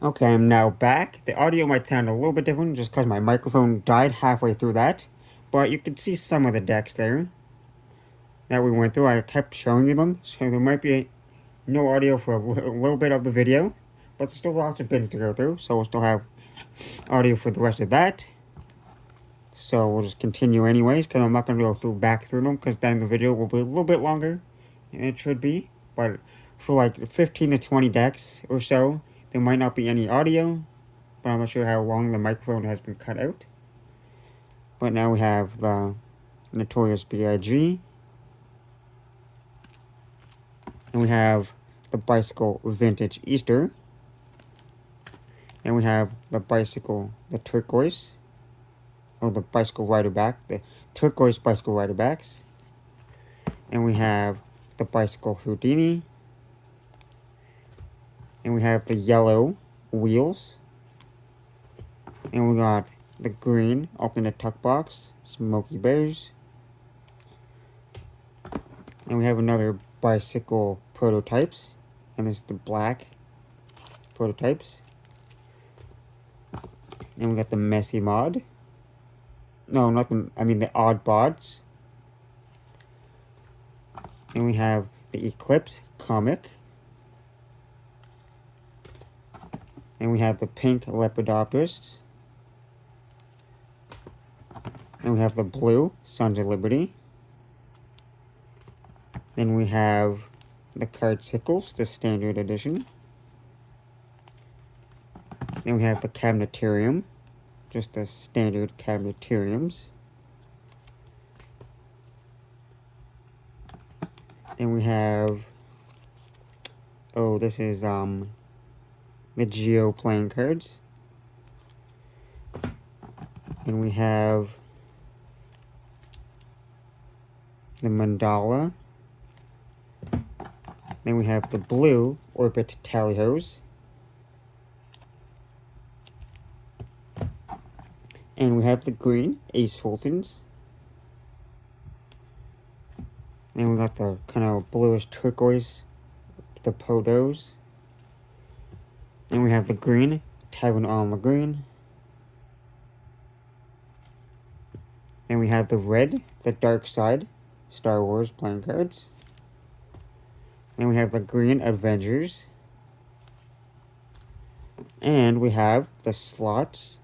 Okay, I'm now back. The audio might sound a little bit different just because my microphone died halfway through that. But you can see some of the decks there that we went through. I kept showing you them, so there might be no audio for a little bit of the video. But there's still lots of bins to go through, so we'll still have audio for the rest of that. So we'll just continue anyways, because I'm not going to go back through them, because then the video will be a little bit longer. It should be. But for like 15 to 20 decks or so, there might not be any audio. But I'm not sure how long the microphone has been cut out. But now we have the Notorious B.I.G. And we have the Bicycle Vintage Easter. And we have the Bicycle, the Turquoise. Or the Bicycle Rider Back, the Turquoise Bicycle Rider Backs. And we have the Bicycle Houdini. And we have the yellow wheels. And we got the green alternate tuck box, Smoky Bears. And we have another bicycle prototypes. And this is the black prototypes. And we got the messy mod. No, not the, I mean the odd bods. And we have the Eclipse comic. And we have the pink Lepidopterist. And we have the blue Sons of Liberty. Then we have the Cardsickles, the standard edition. Then we have the Cabinetarium, just the standard Cabinetariums. Then we have, oh, this is the Geo playing cards. And we have the Mandala. Then we have the blue Orbit Tallyhos. And we have the green Ace Fultons. And we got the kind of bluish turquoise, the Podos. And we have the green Tywin on the green. And we have the red, the Dark Side, Star Wars playing cards. And we have the green Avengers. And we have the slots,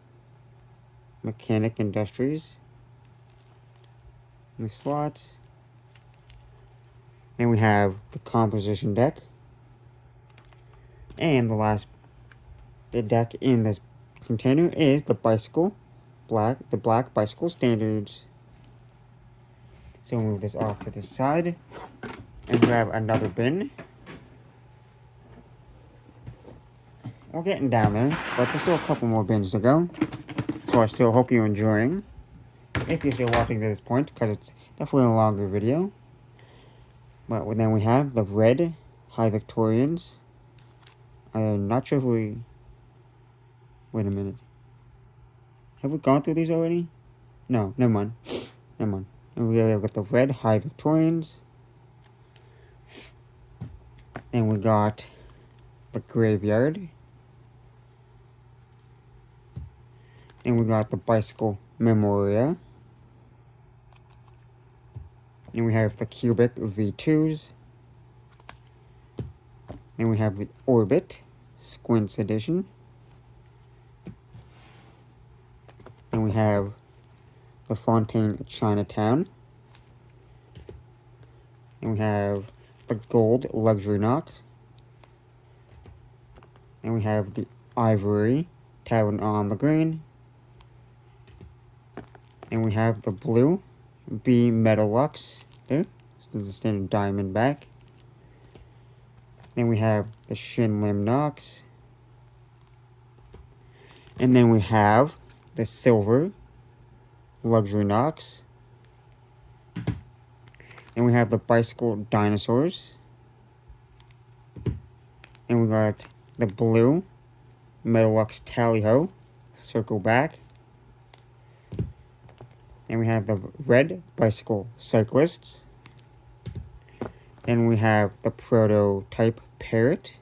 Mechanic Industries. The slots. And we have the composition deck. And the last deck in this container is the bicycle, the black bicycle standards. So we'll move this off to the side and grab another bin. We're getting down there, but there's still a couple more bins to go. So I still hope you're enjoying, if you're still watching to this point, because it's definitely a longer video. But then we have the red High Victorians. I'm not sure if we... Wait a minute. Have we gone through these already? No, never mind. Never mind. And we have got the red High Victorians. And we got the Graveyard. And we got the Bicycle Memoria. And we have the Cubic V2s. And we have the Orbit Squints Edition. And we have the Fontaine Chinatown. And we have the Gold Luxury Knox. And we have the Ivory Tavern on the Green. And we have the Blue B Metalux there. This is the standard diamond back. Then we have the Shin Lim Knox. And then we have the Silver Luxury Knox. And we have the Bicycle Dinosaurs. And we got the Blue Metalux Tally-Ho Circle Back. And we have the Red Bicycle Cyclists. Then we have the Prototype Parrot.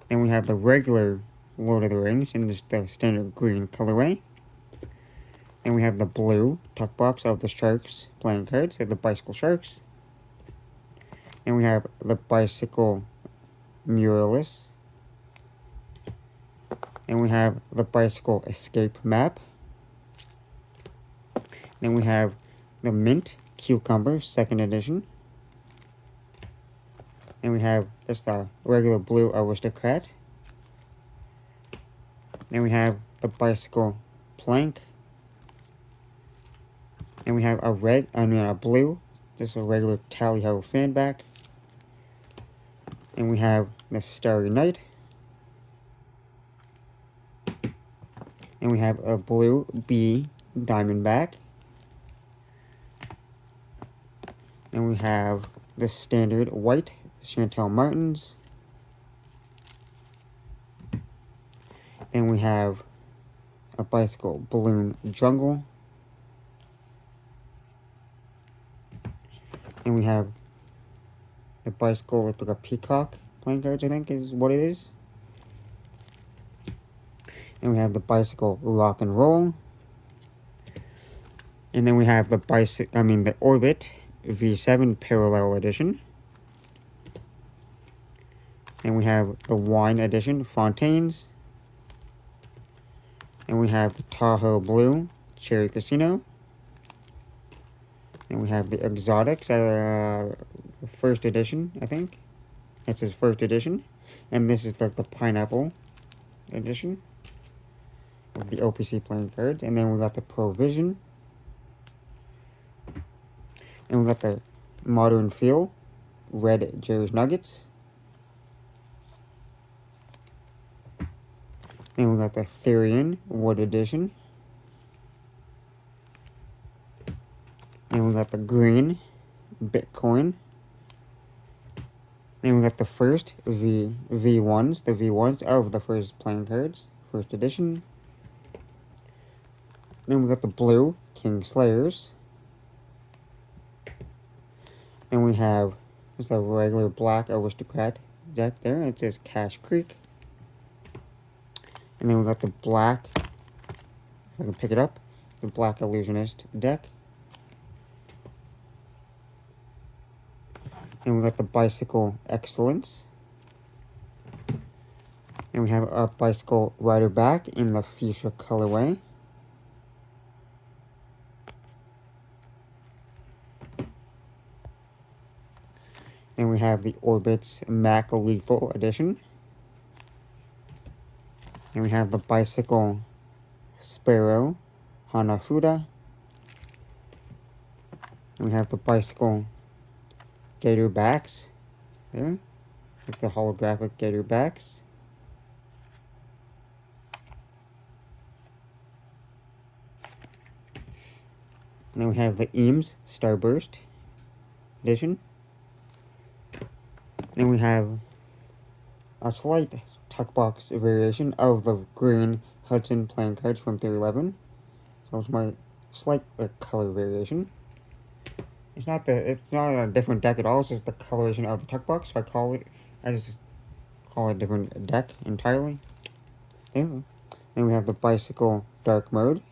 Then we have the regular Lord of the Rings in the standard green colorway. Then we have the blue tuck box of the Sharks playing cards, the Bicycle Sharks. And we have the Bicycle Muralist. And we have the Bicycle Escape Map. Then we have the Mint Cucumber 2nd edition. And we have just the regular blue Aristocrat. Then we have the Bicycle Plank. And we have a blue, just a regular Tally-Ho fan back. And we have the Starry Night. And we have a blue B Diamondback. And we have the standard white Chantel Martins. Then we have a Bicycle Balloon Jungle. And we have the Bicycle, it's like a Peacock playing cards, I think is what it is. And we have the Bicycle Rock and Roll. And then we have the Orbit V7 Parallel Edition. And we have the Wine Edition Fontaines. And we have the Tahoe Blue Cherry Casino. And we have the Exotics, first edition, I think. That's his first edition. And this is like the Pineapple edition of the OPC playing cards. And then we got the Provision. And we got the Modern Feel Red Jerry's Nuggets. And we got the Therian Wood Edition. And we got the green Bitcoin. And we got the first V1s, the V1s of the first playing cards, first edition. Then we got the blue King Slayers. And we have just a regular black Aristocrat deck there. It says Cash Creek. And then we got the black, if I can pick it up, the Black Illusionist deck. And we got the Bicycle Excellence. And we have our Bicycle Rider back in the Fuchsia colorway. And we have the Orbits Mac Lethal Edition. And we have the Bicycle Sparrow Hanafuda. And we have the Bicycle Gator backs there, like the holographic Gator backs. And then we have the Eames Starburst edition. Then we have a slight tuck box variation of the green Hudson playing cards from 311. So it's my slight color variation. It's not a different deck at all. It's just the coloration of the tuck box. So I just call it a different deck entirely. Anyway, Then we have the bicycle dark mode.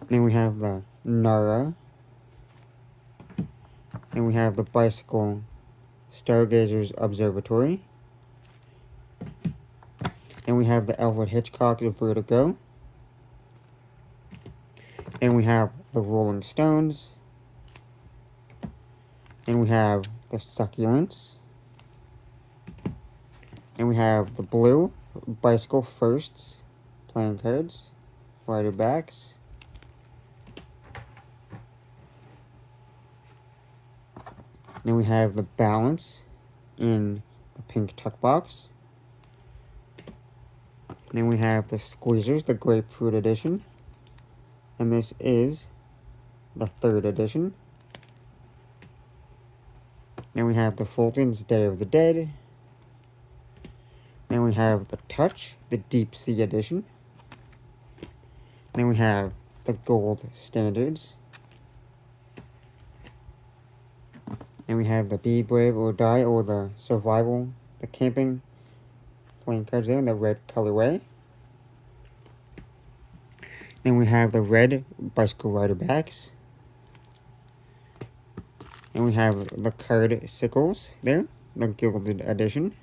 Then we have the Nara. Then we have the bicycle Stargazers Observatory. Then we have the Alfred Hitchcock Vertigo. Then we have the Rolling Stones. Then we have the Succulents. Then we have the blue Bicycle Firsts playing cards, rider backs. Then we have the Balance in the pink tuck box. Then we have the Squeezers, the Grapefruit Edition. And this is the 3rd edition. Then we have the Fulton's Day of the Dead. Then we have the Touch, the Deep Sea Edition. Then we have the Gold Standards. Then we have the Be Brave or Die, or the Survival, the Camping playing cards there in the red colorway. Then we have the red Bicycle Rider backs. And we have the card sickles there, the Gilded Edition.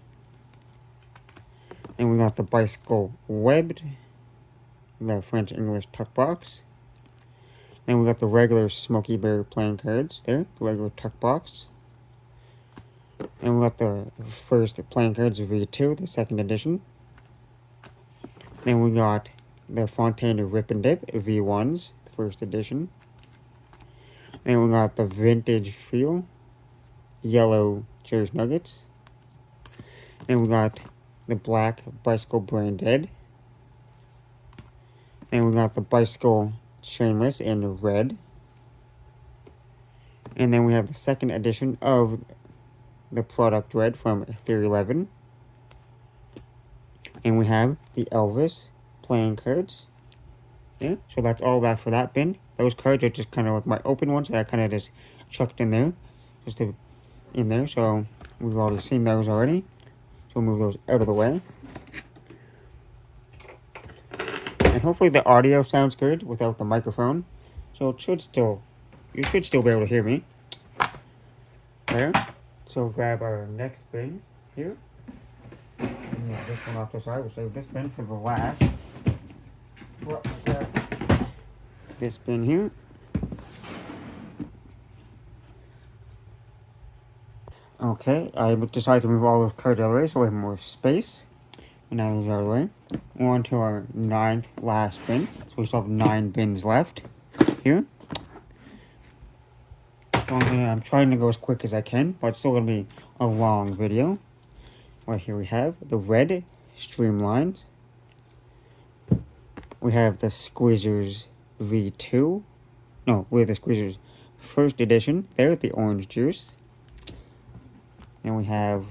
And we got the Bicycle Webbed, the French English tuck box. And we got the regular Smoky Bear playing cards there, the regular tuck box. And we got the first playing cards V2, the 2nd edition. Then we got the Fontaine Rip and Dip V1s, the 1st edition. Then we got the Vintage Feel Yellow Cheers Nuggets. Then we got the Black Bicycle Brain Dead. Then we got the Bicycle Chainless in red. And then we have the 2nd edition of the Product Red from Theory 11. And we have the Elvis playing cards. Yeah, so that's all that for that bin. Those cards are just kind of like my open ones that I kind of just chucked in there. So we've already seen those already. So we'll move those out of the way. And hopefully the audio sounds good without the microphone. So you should still be able to hear me. There. So grab our next bin here. And move this one off the side. We'll save this bin for the last. This bin here. Okay, I decided to move all those cards out of the way so we have more space. And now those are out of the way. We're on to our 9th last bin. So we still have 9 bins left here. I'm trying to go as quick as I can, but it's still going to be a long video. Right here we have the red Streamlines. We have the Squeezers V2. No, we have the Squeezers 1st edition there, the orange juice. And we have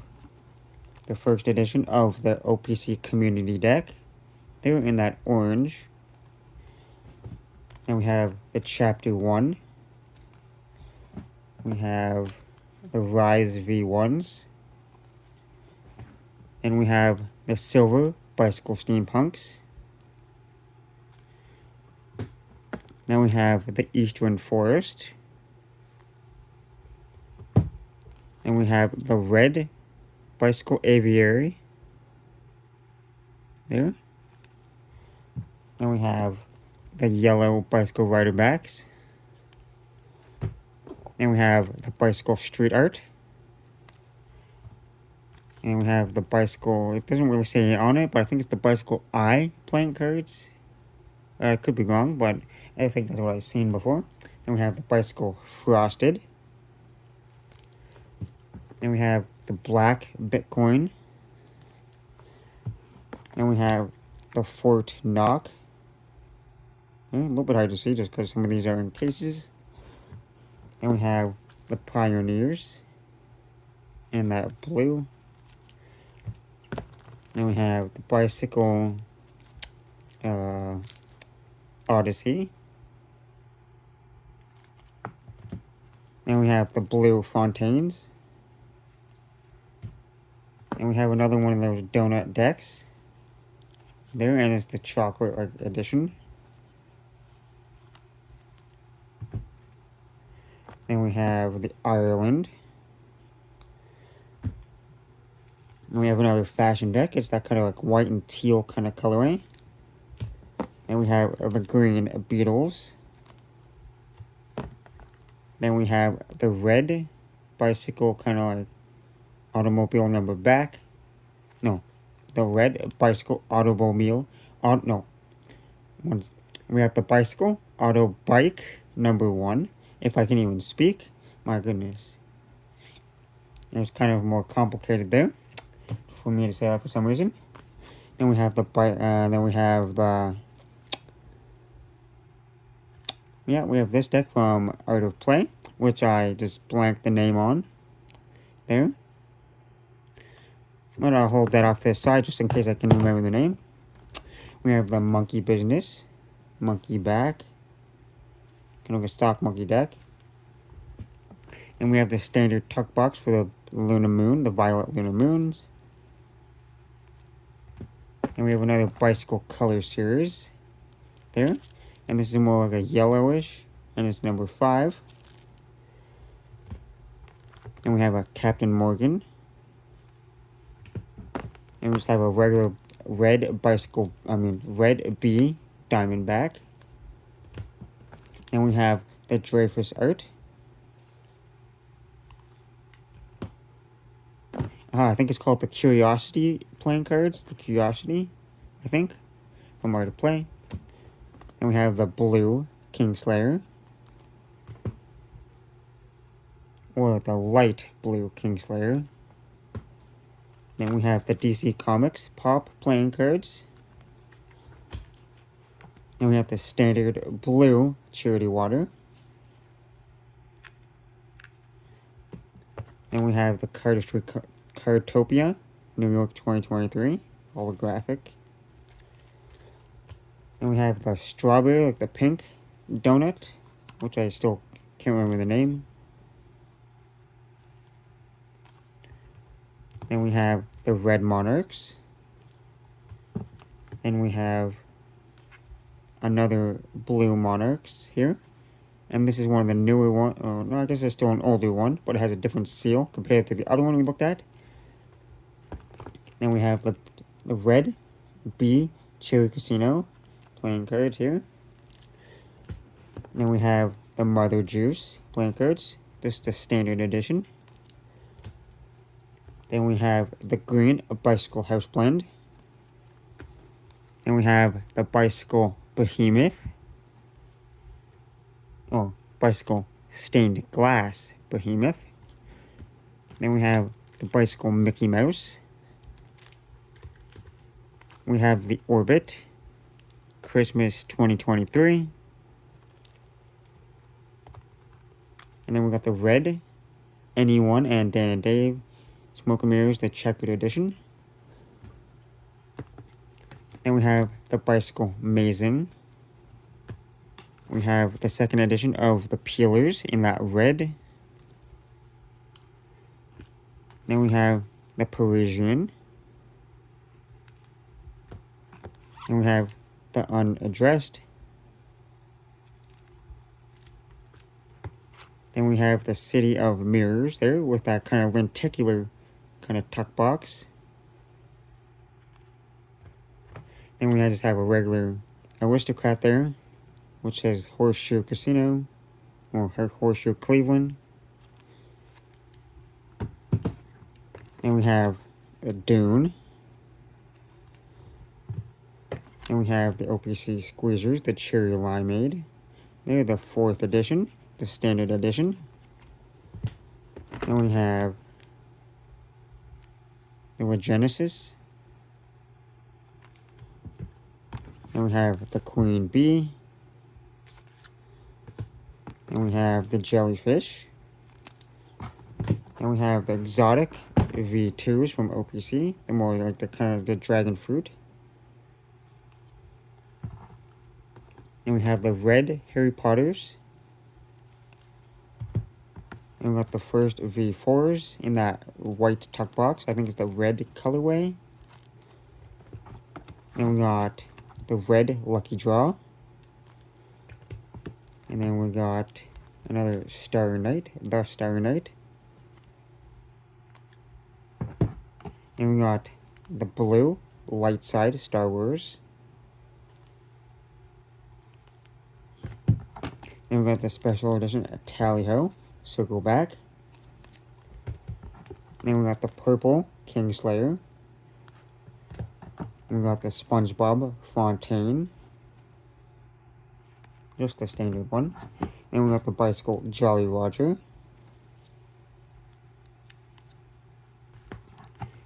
the 1st edition of the OPC Community Deck there in that orange. And we have the Chapter 1. We have the Rise V1s. And we have the Silver Bicycle Steampunks. Now we have the Eastern Forest. And we have the red Bicycle Aviary. There. And we have the yellow Bicycle Rider backs. And we have the Bicycle Street Art. And we have the Bicycle, it doesn't really say it on it, but I think it's the Bicycle Eye playing cards. I could be wrong, but I think that's what I've seen before. And we have the Bicycle Frosted. And we have the Black Bitcoin. And we have the Fort Knock. A little bit hard to see just because some of these are in cases. And we have the Pioneers. And that blue. And we have the Bicycle Odyssey. And we have the blue Fontaines. And we have another one of those donut decks. There, and it's the chocolate edition. Then we have the Ireland. And we have another fashion deck. It's that kind of like white and teal kind of colorway. And we have the green Beatles. Then we have the red bicycle, kind of like automobile number back. No, the red bicycle automobile. No. We have the bicycle auto bike number 1. If I can even speak. My goodness. It was kind of more complicated there for me to say that for some reason. Then we have the we have this deck from Art of Play, which I just blanked the name on there. But I'll hold that off to the side just in case I can remember the name. We have the Monkey Business, Monkey Back, kind of a stock monkey deck. And we have the standard tuck box for the Lunar Moon, the Violet Lunar Moons. And we have another bicycle color series there. And this is more like a yellowish, and it's number 5. And we have a Captain Morgan. And we just have a regular red bicycle, red B Diamondback. And we have the Dreyfus art. I think it's called the Curiosity playing cards. The Curiosity, I think, from Art of Play. And we have the blue Kingslayer. Or the light blue Kingslayer. Then we have the DC Comics Pop playing cards. And we have the standard blue Charity Water. And we have the Cardtopia, New York 2023, holographic. And we have the strawberry, like the pink donut, which I still can't remember the name. And we have the red Monarchs. And we have another blue Monarchs here. And this is one of the newer one. No, I guess it's still an older one, but it has a different seal compared to the other one we looked at. Then we have the red B Cherry Casino playing cards here. Then we have the Mother Juice playing cards. This is the standard edition. Then we have the green Bicycle House Blend. Then we have the Bicycle Behemoth. Oh, Bicycle Stained Glass Behemoth. Then we have the Bicycle Mickey Mouse. We have the Orbit Christmas 2023. And then we got the red NE1 and Dan and Dave Smoke and Mirrors, the checkered edition. Then we have the Bicycle Mazing. We have the second edition of the Peelers in that red. Then we have the Parisian. And we have the Unaddressed. Then we have the City of Mirrors there with that kind of lenticular kind of tuck box. Then we just have a regular Aristocrat there, which says Horseshoe Casino, or Horseshoe Cleveland. And we have a Dune. And we have the OPC Squeezers, the Cherry Limeade. They're the 4th edition, the standard edition. And we have the Genesis. And we have the Queen Bee. And we have the Jellyfish. And we have the exotic V2s from OPC. The more like the kind of the dragon fruit. And we have the red Harry Potters. And we got the first V4s in that white tuck box. I think it's the red colorway. Then we got the red Lucky Draw. And then we got another Star Knight, the Star Knight. And we got the blue Light Side Star Wars. Then we got the special edition Tally-Ho, Circle Back. Then we got the purple Kingslayer. We got the SpongeBob Fontaine. Just the standard one. Then we got the bicycle Jolly Roger.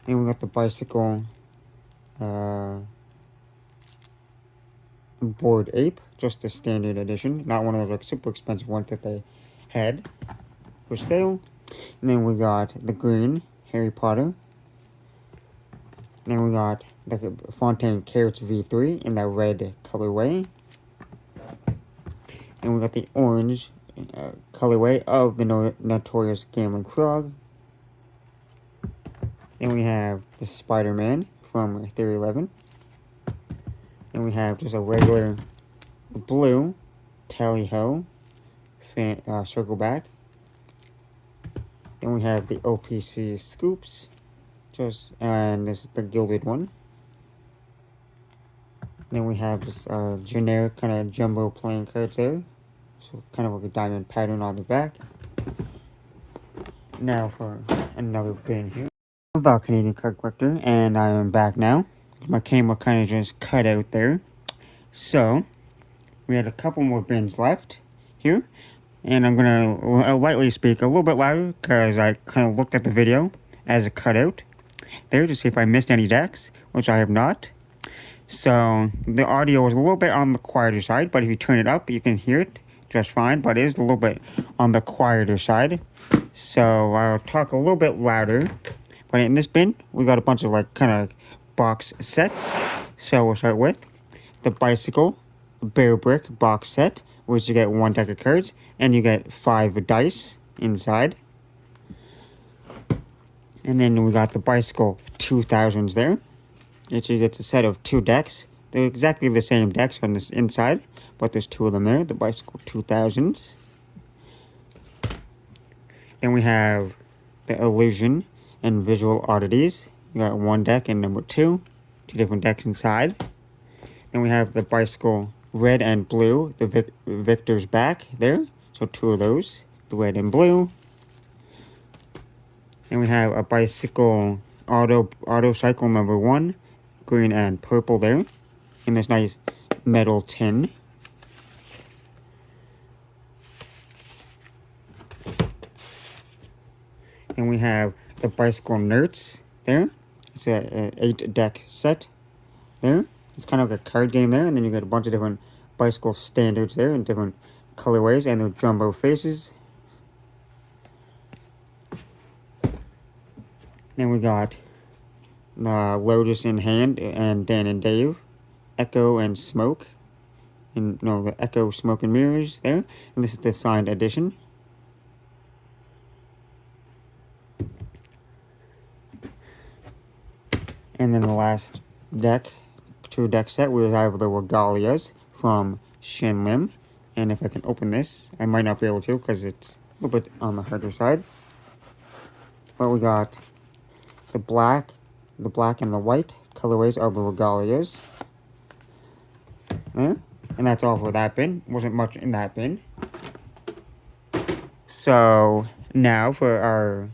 Then we got the bicycle Bored Ape, just the standard edition, not one of those like super expensive ones that they had for sale. And then we got the green Harry Potter. Then we got the Fontaine Carrots V3 in that red colorway. And we got the orange colorway of the Notorious Gambling Frog. Then we have the Spider-Man from Theory 11. Then we have just a regular blue Tally-Ho Circle Back. Then we have the OPC Scoops, and this is the gilded one. Then we have this generic kind of jumbo playing cards there, so kind of like a diamond pattern on the back. Now for another bin here. The Canadian Card Collector, and I am back now. My camera kind of just cut out there. So, we had a couple more bins left here. And I'm going to lightly speak a little bit louder because I kind of looked at the video as a cutout there to see if I missed any decks, which I have not. So, the audio is a little bit on the quieter side, but if you turn it up, you can hear it just fine. But it is a little bit on the quieter side. So, I'll talk a little bit louder. But in this bin, we got a bunch of like kind of box sets. So we'll start with the Bicycle Bear Brick box set, which you get one deck of cards and you get 5 dice inside. And then we got the Bicycle 2000s there, which you get a set of 2 decks. They're exactly the same decks on this inside, but there's 2 of them there, the Bicycle 2000s. Then we have the Illusion and Visual Oddities. You got 1 deck and number 2 different decks inside. Then we have the Bicycle Red and Blue, the Victor's Back there, so 2 of those, the red and blue. Then we have a Bicycle Auto Cycle number 1, green and purple there, in this nice metal tin. Then we have the Bicycle Nerds there. It's a 8 deck set there. It's kind of like a card game there, and then you get a bunch of different bicycle standards there in different colorways and their jumbo faces. Then we got Lotus in Hand and Dan and Dave, Echo and Smoke, and no, the Echo, Smoke and Mirrors there. And this is the signed edition. And then the last deck, 2 deck set, we have the Regalias from Shin Lim. And if I can open this, I might not be able to because it's a little bit on the harder side. But we got the black and the white colorways of the Regalias there. And that's all for that bin. Wasn't much in that bin. So now for our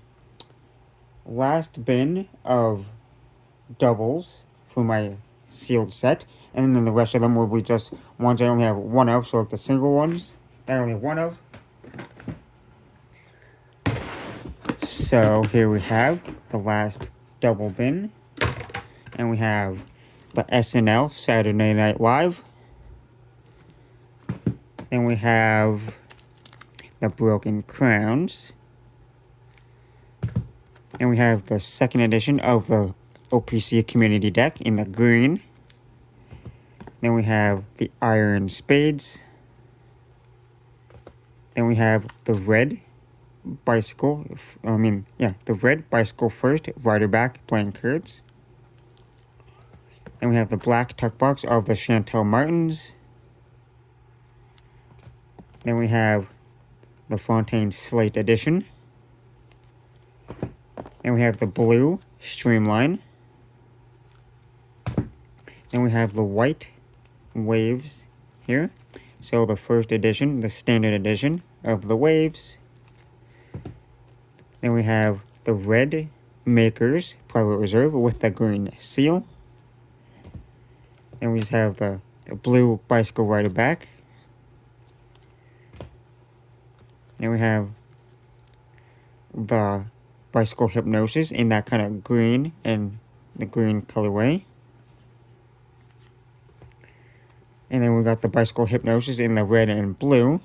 last bin of doubles for my sealed set, and then the rest of them will be just ones I only have 1 of, so like the single ones that I only have 1 of. So here we have the last double bin, and we have the SNL Saturday Night Live. Then we have the Broken Crowns, and we have the 2nd edition of the OPC Community deck in the green. Then we have the Iron Spades. Then we have the red Bicycle, the red Bicycle First Rider Back playing cards. Then we have the black tuck box of the Chantel Martins. Then we have the Fontaine Slate Edition. Then we have the blue Streamline. Then we have the white Waves here. So the first edition, the standard edition of the Waves. Then we have the red Makers Private Reserve with the green seal. Then we just have the blue Bicycle Rider back. Then we have the Bicycle Hypnosis in that kind of green and the green colorway. And then we got the Bicycle Hypnosis in the red and blue.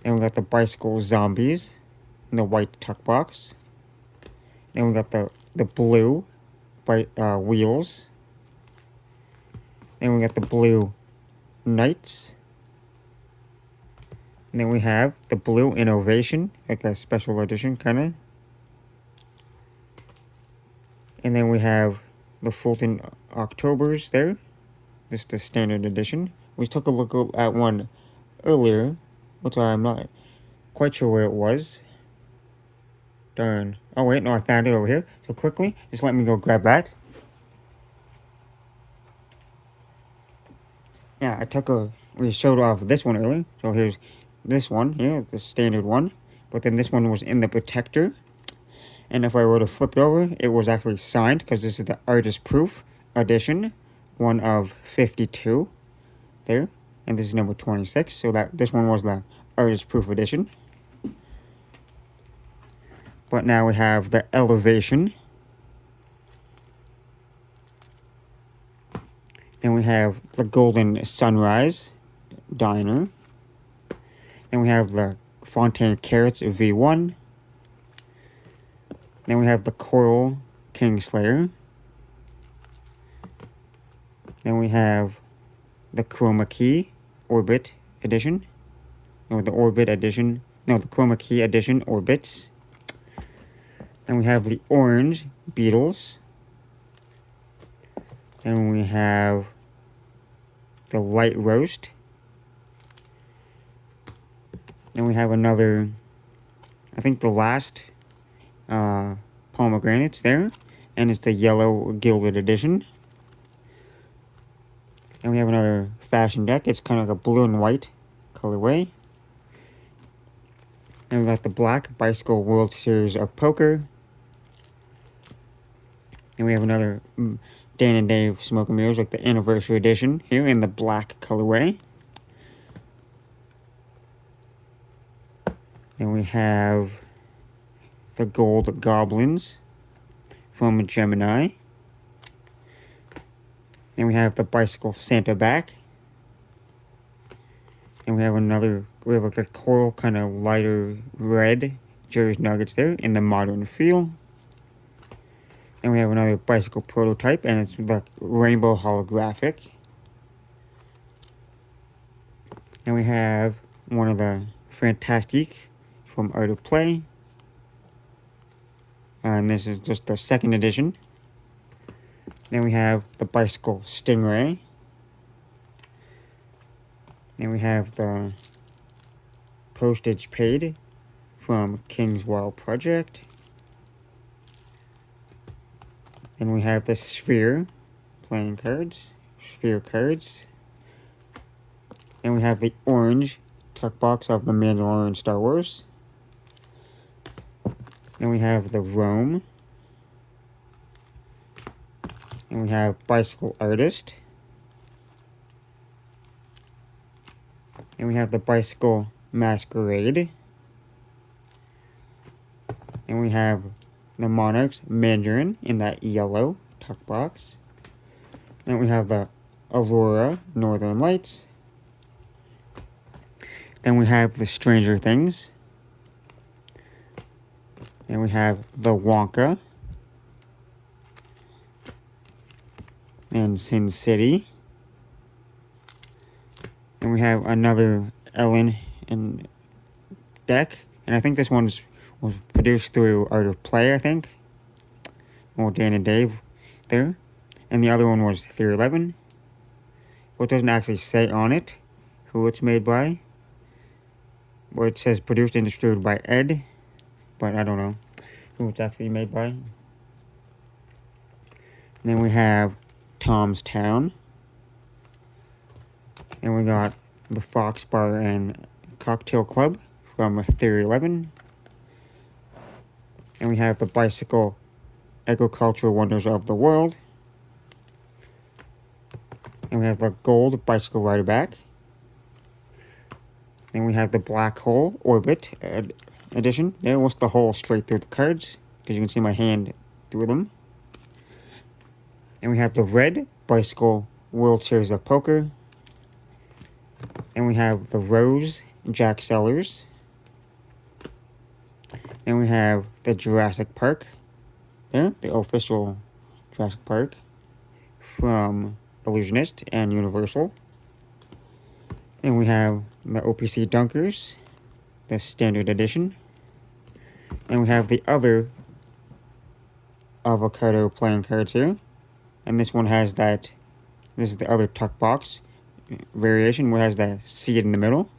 And we got the Bicycle Zombies in the white tuck box. Then we got the blue wheels. Then we got the blue Knights. And then we have the blue Innovation, like a special edition kind of. And then we have the Fulton Octobers there. This is the standard edition. We took a look at one earlier, which I'm not quite sure where it was. Darn. Oh wait, no, I found it over here. So quickly, just let me go grab that. Yeah, we showed off this one earlier. So here's this one here, the standard one. But then this one was in the protector. And if I were to flip it over, it was actually signed because this is the artist proof edition. One of 52 there. And this is number 26. So this one was the artist proof edition. But now we have the Elevation. Then we have the Golden Sunrise Diner. Then we have the Fontaine Carrots V1. Then we have the Coral Kingslayer. Then we have the Chroma Key Orbit Edition. No, the Orbit Edition. No, the Chroma Key Edition Orbits. Then we have the Orange Beetles. Then we have the Light Roast. Then we have another, I think the last pomegranates there. And it's the Yellow Gilded Edition. And we have another fashion deck. It's kind of like a blue and white colorway. And we got the Black Bicycle World Series of Poker. And we have another Dan and Dave Smoke and Mirrors, like the Anniversary Edition here in the black colorway. Then we have the Gold Goblins from Gemini. Then we have the Bicycle Santa back. And we have like a coral kind of lighter red Jerry's Nuggets there in the modern feel. And we have another bicycle prototype, and it's like rainbow holographic. And we have one of the Fantastique from Art of Play. And this is just the second edition. Then we have the Bicycle Stingray. Then we have the Postage Paid from King's Wild Project. Then we have the Sphere playing cards, Sphere cards. Then we have the orange tuck box of the Mandalorian Star Wars. Then we have the Rome. And we have Bicycle Artist. And we have the Bicycle Masquerade. And we have the Monarchs Mandarin in that yellow tuck box. Then we have the Aurora Northern Lights. Then we have the Stranger Things. Then we have the Wonka. And Sin City. And we have another Ellen and deck. And I think this one was produced through Art of Play, I think. Well, Dan and Dave there. and the other one was 311. Well, it doesn't actually say on it who it's made by. Well, it says produced and distributed by Ed, but I don't know who it's actually made by. And then we have Tom's Town. And we got the Fox Bar and Cocktail Club from Theory 11. And we have the Bicycle Agricultural Wonders of the World. And we have the Gold Bicycle Rider Back. Then we have the Black Hole Orbit edition. There was the hole straight through the cards, because you can see my hand through them. And we have the Red Bicycle World Series of Poker. And we have the Rose Jack Sellers. And we have the Jurassic Park. There, the official Jurassic Park from Illusionist and Universal. And we have the OPC Dunkers, the standard edition. And we have the other avocado playing cards here. And this one has that, this is the other tuck box variation where it has that seed in the middle.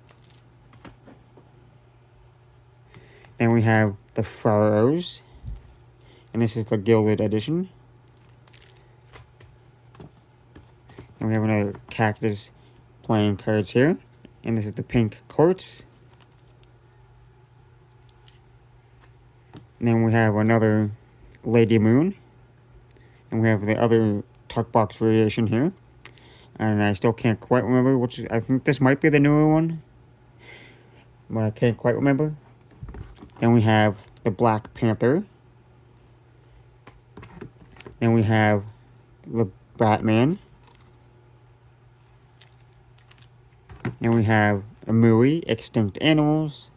Then we have the Pharaohs. And this is the Gilded edition. And we have another Cactus playing cards here. And this is the Pink Quartz. And then we have another Lady Moon. And we have the other tuck box variation here. And I still can't quite remember which, I think this might be the newer one. But I can't quite remember. Then we have the Black Panther. Then we have the Batman. And we have Amui, Extinct Animals.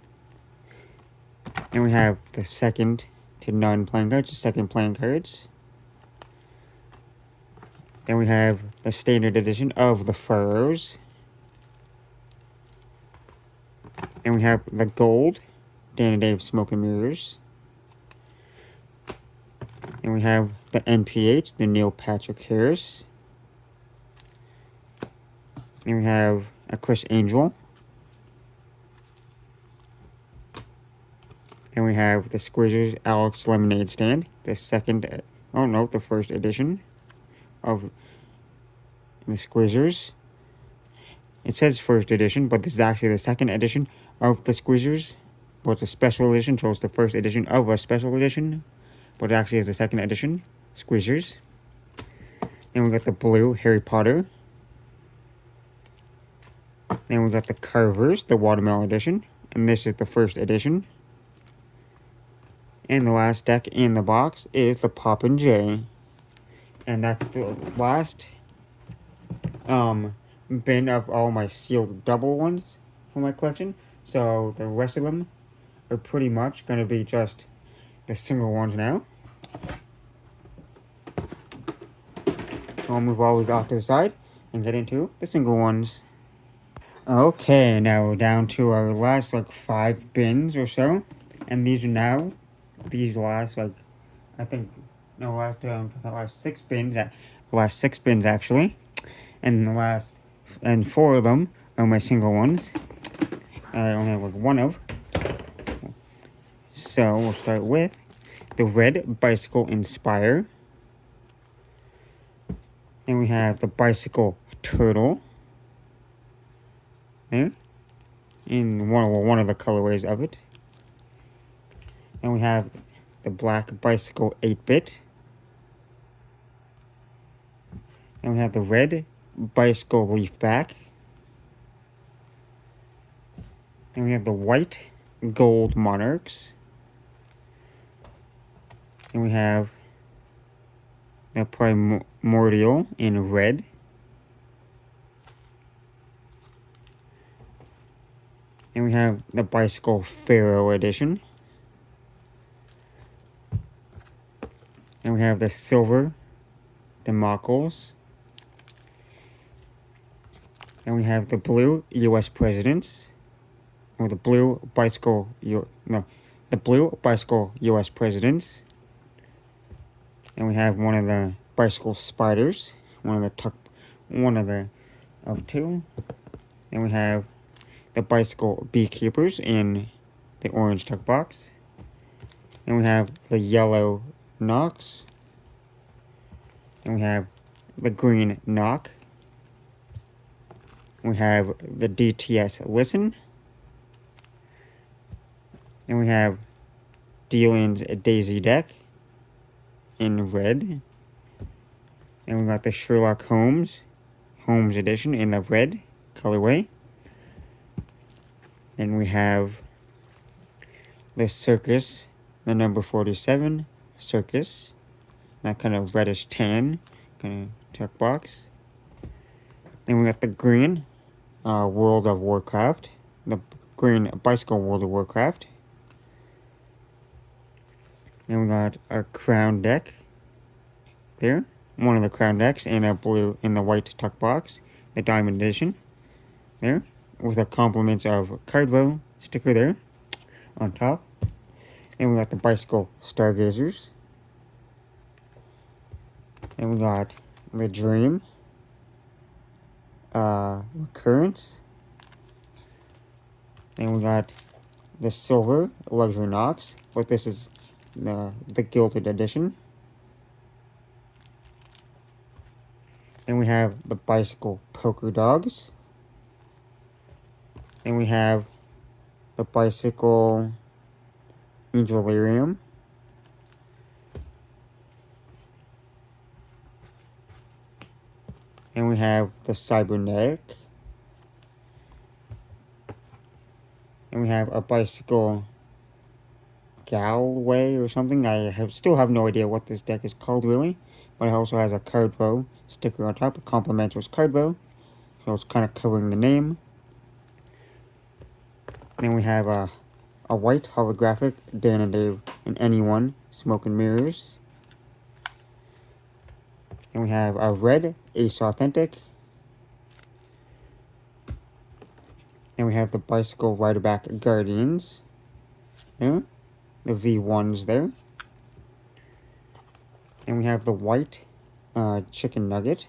And we have the second to none playing cards, the second playing cards. Then we have the standard edition of the Pharaohs. And we have the gold, Dan and Dave Smoke and Mirrors. And we have the NPH, the Neil Patrick Harris. And we have a Chris Angel. And we have the Squeezers Alex Lemonade Stand, the second, oh no, the first edition of the Squeezers. It says first edition, but this is actually the second edition of the Squeezers. But it's a special edition, so it's the first edition of a special edition. But it actually is the second edition, Squeezers. Then we got the blue Harry Potter. Then we got the Carvers, the Watermelon edition. And this is the first edition. And the last deck in the box is the Poppin' J. And that's the last bin of all my sealed double ones for my collection. So the rest of them are pretty much going to be just the single ones now. So I'll move all these off to the side and get into the single ones. Okay, now we're down to our last like 5 bins or so. And these are now, these last like, I think, no, last 6 bins, the last 6 bins actually. And the last, and 4 of them are my single ones. I only have like 1 of. So we'll start with the Red Bicycle Inspire. Then we have the Bicycle Turtle. There. In one of the colorways of it. And we have the Black Bicycle 8-bit. And we have the Red Bicycle Leaf Back. And we have the White Gold Monarchs. And we have the Primordial in red. And we have the Bicycle Pharaoh edition. And we have the Silver Democles. And we have the Blue U.S. Presidents. Or the Blue Bicycle, the Blue Bicycle U.S. Presidents. And we have one of the bicycle spiders, one of two. Then we have the bicycle beekeepers in the orange tuck box. Then we have the yellow Knox. Then we have the green Knock. We have the DTS Listen. Then we have Dealin's Daisy Deck in red. And we got the Sherlock Holmes edition in the red colorway. Then we have the Circus, the number 47 Circus, that kind of reddish tan kind of tuck box. Then we got the green World of Warcraft, the green bicycle World of Warcraft. Then we got a crown deck there, one of the crown decks in a blue, in the white tuck box, the diamond edition there, with the compliments of Cardvo sticker there on top. And we got the bicycle Stargazers. And we got the Dream Recurrence. And we got the Silver Luxury Knox, but this is the Gilded Edition. And we have the Bicycle Poker Dogs. And we have the Bicycle Angelarium. And we have the Cybernetic. And we have a Bicycle Galway or something. Still have no idea what this deck is called really. But it also has a Cardvo sticker on top. It compliments with Cardvo. So it's kind of covering the name. Then we have a white holographic Dan and Dave and Anyone Smoke and Mirrors. And we have a red Ace Authentic. And we have the Bicycle Riderback Guardians there. The V1s there. And we have the white Chicken Nugget.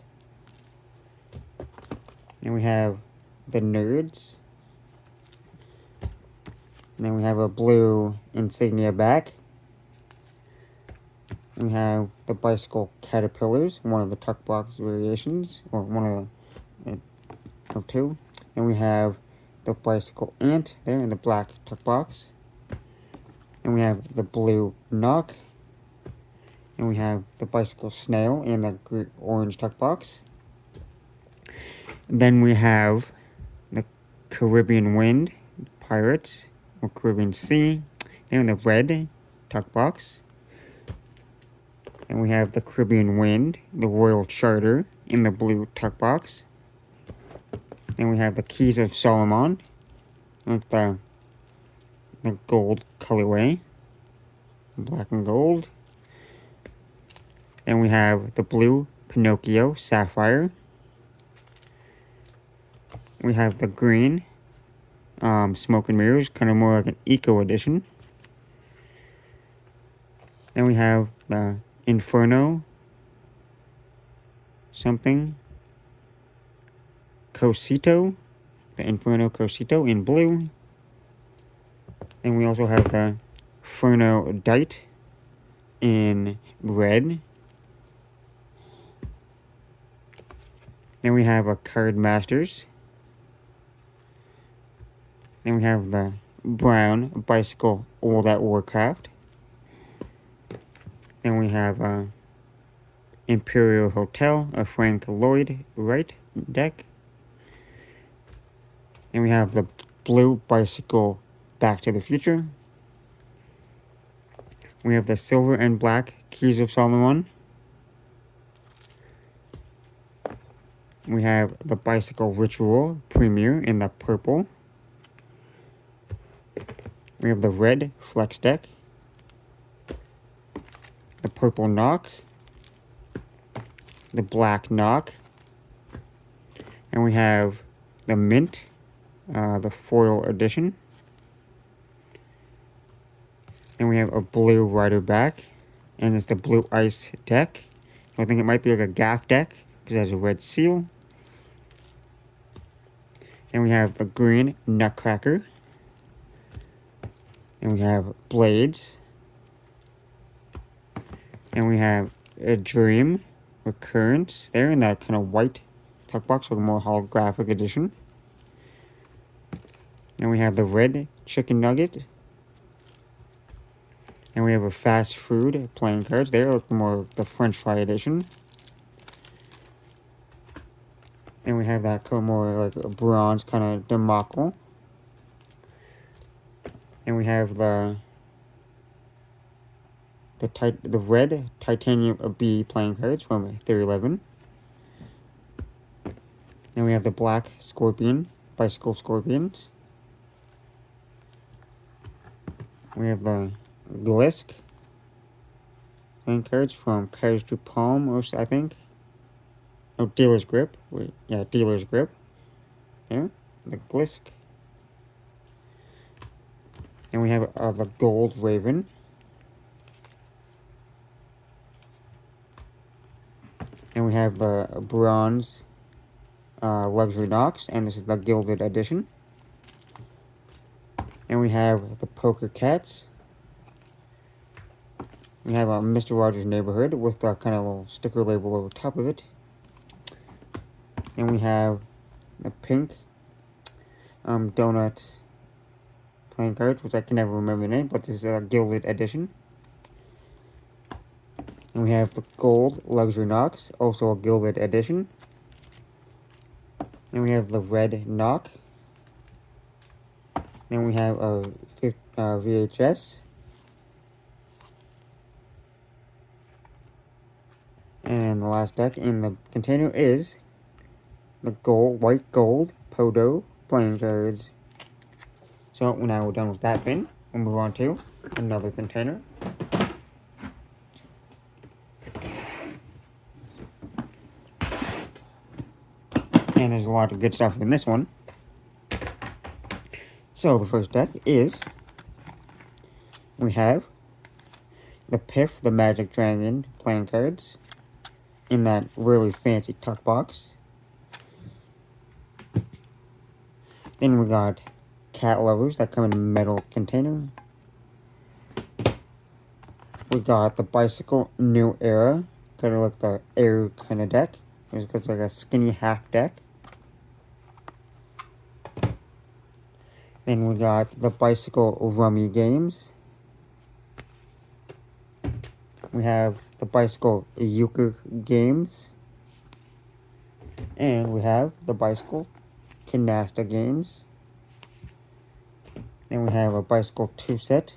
And we have the Nerds. And then we have a blue Insignia back. We have the Bicycle Caterpillars, one of the tuck box variations, or one of two. And we have the Bicycle Ant there in the black tuck box. And we have the blue Knock. And we have the Bicycle Snail in the orange tuck box. And then we have the Caribbean Wind Pirates, or Caribbean Sea, there in the red tuck box. And we have the Caribbean Wind, the Royal Charter, in the blue tuck box. And we have the Keys of Solomon, with the gold colorway, black and gold. Then we have the blue Pinocchio Sapphire. We have the green Smoke and Mirrors, kind of more like an eco edition. Then we have the Inferno something Cosito, the Inferno Cosito in blue. And we also have the Inferno Dite in red. Then we have a Card Masters. Then we have the brown Bicycle All That Warcraft. Then we have Imperial Hotel, a Frank Lloyd Wright deck. And we have the blue Bicycle Back to the Future. We have the silver and black Keys of Solomon. We have the Bicycle Ritual Premier in the purple. We have the red Flex deck. The purple Knock. The black Knock. And we have the mint, the foil edition. And we have a blue Rider back. And it's the blue ice deck I think it might be like a gaff deck because it has a red seal. And we have a green Nutcracker. And we have Blades. And we have a Dream Recurrence there in that kind of white tuck box with a more holographic edition. And we have the red Chicken Nugget. And we have a fast food playing cards there, like more the French fry edition. And we have that kind of more like a bronze kind of debacle. And we have the red Titanium B playing cards from Theory 11. And we have the black Scorpion, Bicycle Scorpions. We have the Glisk playing cards from Cards to Palm, or I think. Oh, Dealer's Grip. Wait, yeah, Dealer's Grip. There, the Glisk. And we have the Gold Raven. And we have the bronze Luxury Knox, and this is the Gilded Edition. And we have the Poker Cats. We have Mr. Rogers' Neighborhood with the kind of little sticker label over top of it. And we have the pink Donuts playing cards, which I can never remember the name, but this is a Gilded Edition. And we have the gold Luxury Knox, also a Gilded Edition. And we have the red Knock. Then we have a VHS. And the last deck in the container is the white gold Podo playing cards. So now we're done with that bin, we'll move on to another container. And there's a lot of good stuff in this one. So the first deck is, we have the Piff the Magic Dragon playing cards in that really fancy tuck box. Then we got Cat Lovers that come in a metal container. We got the Bicycle New Era, kind of like the Air kind of deck. It's like a skinny half deck. Then we got the Bicycle Rummy Games. We have the Bicycle Euchre Games. And we have the Bicycle Canasta Games. Then we have a Bicycle 2-pack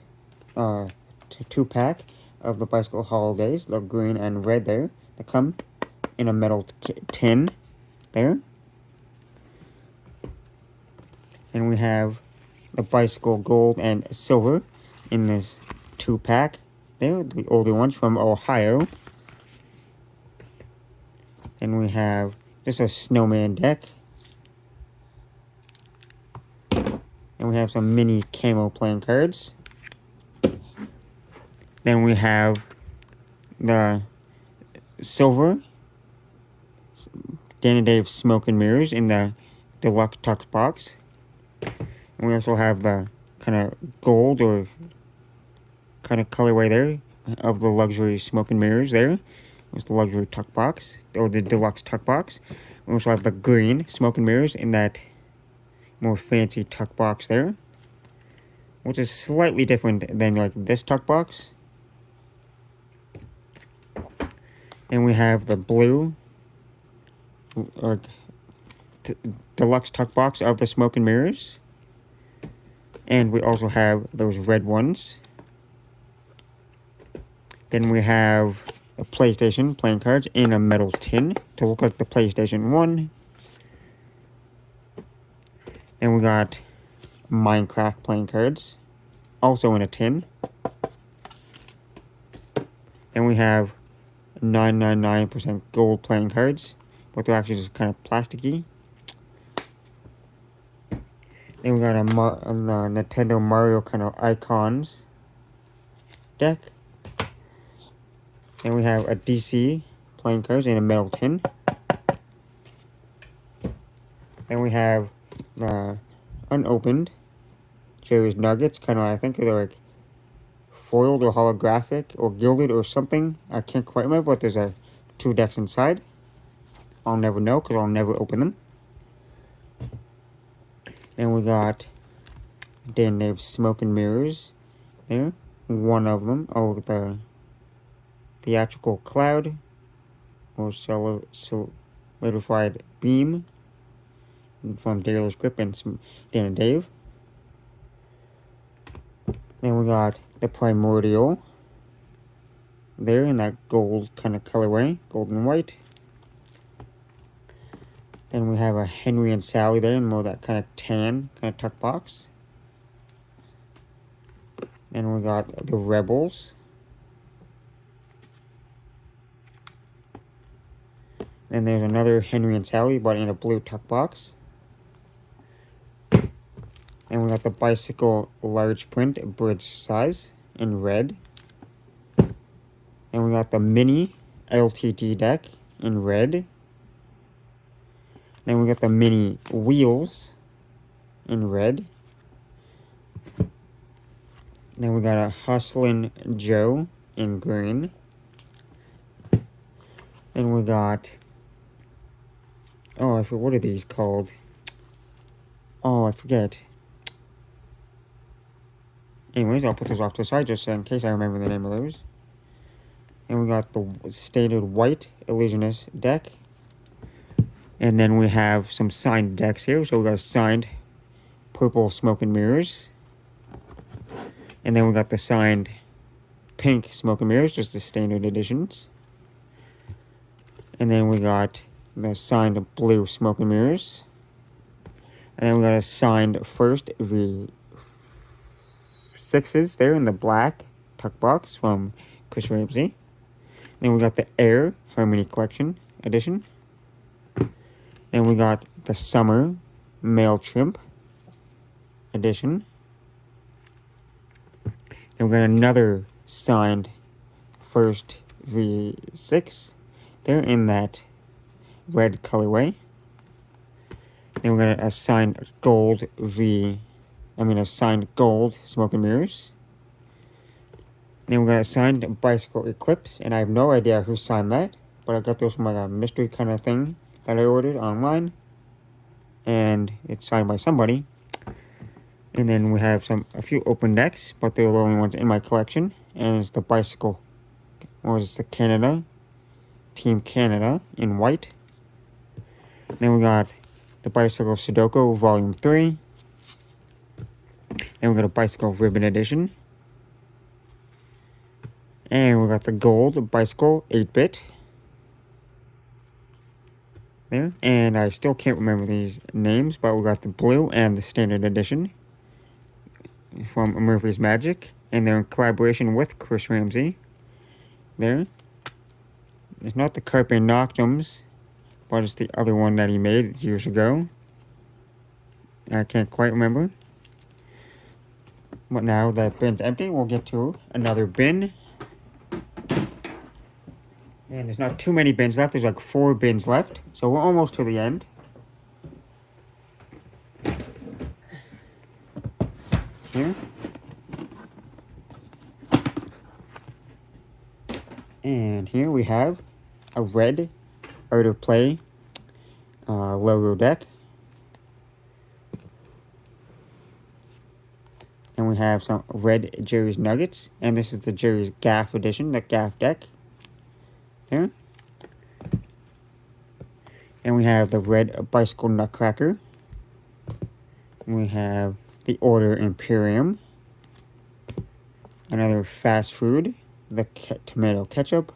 of the Bicycle Holidays, the green and red there, that come in a metal tin there. And we have the Bicycle Gold and Silver in this 2-pack there, the older ones from Ohio. Then we have just a snowman deck. And we have some mini camo playing cards. Then we have the silver Dan and Dave Smoke and Mirrors in the deluxe tuck box. And we also have the kind of gold or kind of colorway there of the luxury Smoke and Mirrors there. It's the luxury tuck box, or the deluxe tuck box. We also have the green Smoke and Mirrors in that more fancy tuck box there, which is slightly different than like this tuck box. And we have the blue or deluxe tuck box of the Smoke and Mirrors. And we also have those red ones. Then we have a PlayStation playing cards in a metal tin to look like the PlayStation 1. Then we got Minecraft playing cards, also in a tin. Then we have 999% gold playing cards, but they're actually just kind of plasticky. Then we got a Nintendo Mario kind of icons deck. Then we have a DC playing cards in a metal tin. Then we have the unopened Jerry's Nuggets, kind of, I think they're like foiled or holographic or gilded or something. I can't quite remember, but there's 2 decks inside. I'll never know because I'll never open them. Then we got Dan Dave's Smoke and Mirrors there. One of them. Oh, the Theatrical Cloud or Solidified Beam from Taylor's Grip and Dan and Dave. Then we got the Primordial there in that gold kind of colorway, gold and white. Then we have a Henry and Sally there in more that kind of tan kind of tuck box. Then we got the Rebels. Then there's another Henry and Sally, but in a blue tuck box. And we got the Bicycle large print bridge size in red. And we got the mini LTT deck in red. Then we got the mini wheels in red. Then we got a Hustlin' Joe in green. Then we got, oh, I forget, what are these called? Oh, I forget. Anyways, I'll put those off to the side just in case I remember the name of those. And we got the stated white Illusionist deck. And then we have some signed decks here. So we got a signed purple Smoke and Mirrors. And then we got the signed pink Smoke and Mirrors, just the standard editions. And then we got the signed blue Smoke and Mirrors. And then we got a signed first V6s there in the black tuck box from Chris Ramsey. Then we got the Air Harmony Collection edition. Then we got the Summer Mailchimp edition. Then we got another signed first V6 there in that red colorway. Then we got a signed gold a signed gold Smoke and Mirrors. Then we got a signed Bicycle Eclipse, and I have no idea who signed that, but I got those from like a mystery kind of thing that I ordered online, and it's signed by somebody. And then we have a few open decks, but they're the only ones in my collection, and it's the Bicycle, or it's the Canada, Team Canada in white. Then we got the Bicycle Sudoku Volume 3. Then we got a Bicycle Ribbon Edition. And we got the gold Bicycle 8-bit. There. And I still can't remember these names, but we got the blue and the standard edition from Murphy's Magic. And they're in collaboration with Chris Ramsey. There. It's not the Carpe Noctums, but it's the other one that he made years ago. I can't quite remember. But now that bin's empty, we'll get to another bin. And there's not too many bins left. There's like 4 bins left. So we're almost to the end. Here. And here we have a red Art of Play logo deck. And we have some red Jerry's Nuggets. And this is the Jerry's Gaff edition, the Gaff deck. There. And we have the red Bicycle Nutcracker. We have the Order Imperium. Another fast food, the tomato ketchup.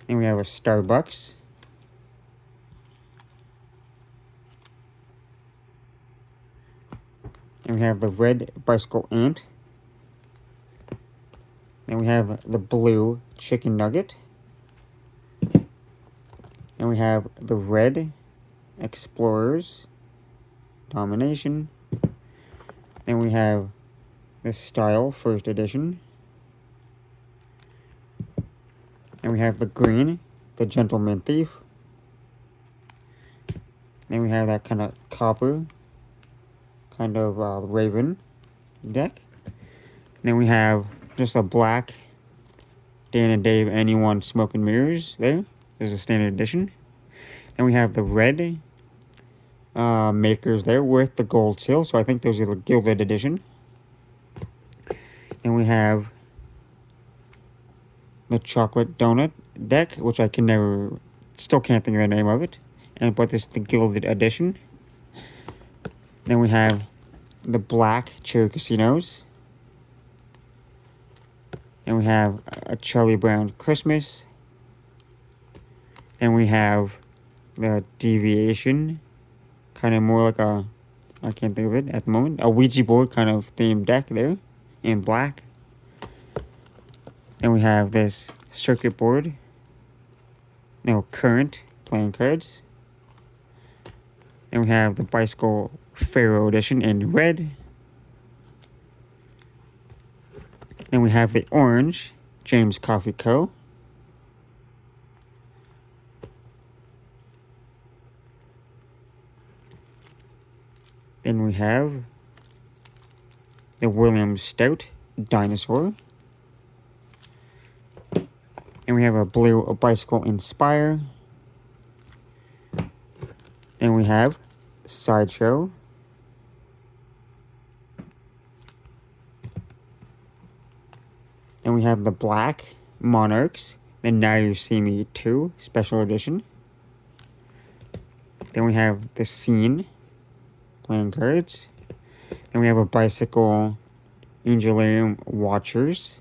And we have a Starbucks. And we have the red Bicycle Ant. And we have the blue Chicken Nugget. And we have the red Explorers Domination. Then we have the Style First Edition. And we have the green, the Gentleman Thief. Then we have that kind of copper, kind of raven deck. Then we have just a black Dan and Dave Anyone Smoke and Mirrors there. There's a standard edition. Then we have the red makers there with the gold seal. So I think those are the gilded edition. Then we have the chocolate donut deck, which I can never, still can't think of the name of it. But this is the gilded edition. Then we have the black Cherry Casinos. Then we have a Charlie Brown Christmas. Then we have the Deviation, kind of more like a, I can't think of it at the moment, a Ouija board kind of themed deck there in black. Then we have this circuit board, current playing cards. Then we have the Bicycle Pharaoh edition in red. Then we have the orange James Coffee Co. Then we have the William Stout Dinosaur. And we have a blue Bicycle Inspire. Then we have Sideshow. And we have the black Monarchs, the Now You See Me 2 Special Edition. Then we have the Scene playing cards. Then we have a Bicycle Angelarium Watchers.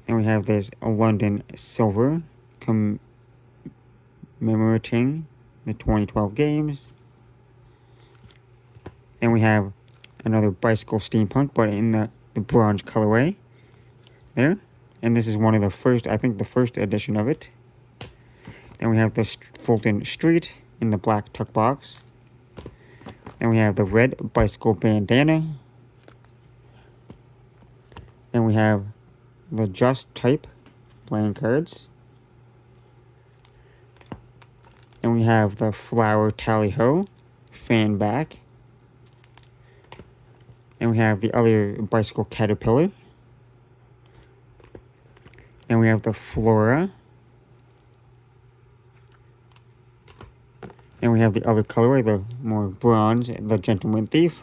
Then we have this London Silver commemorating the 2012 games. Then we have another Bicycle Steampunk, but in the bronze colorway there. And this is one of the first, I think the first edition of it. Then we have the Fulton Street in the black tuck box. Then we have the red Bicycle Bandana. Then we have the Just Type playing cards. Then we have the Flower Tally Ho fan back. And we have the other Bicycle Caterpillar. Then we have the Flora. And we have the other colorway, the more bronze, the Gentleman Thief.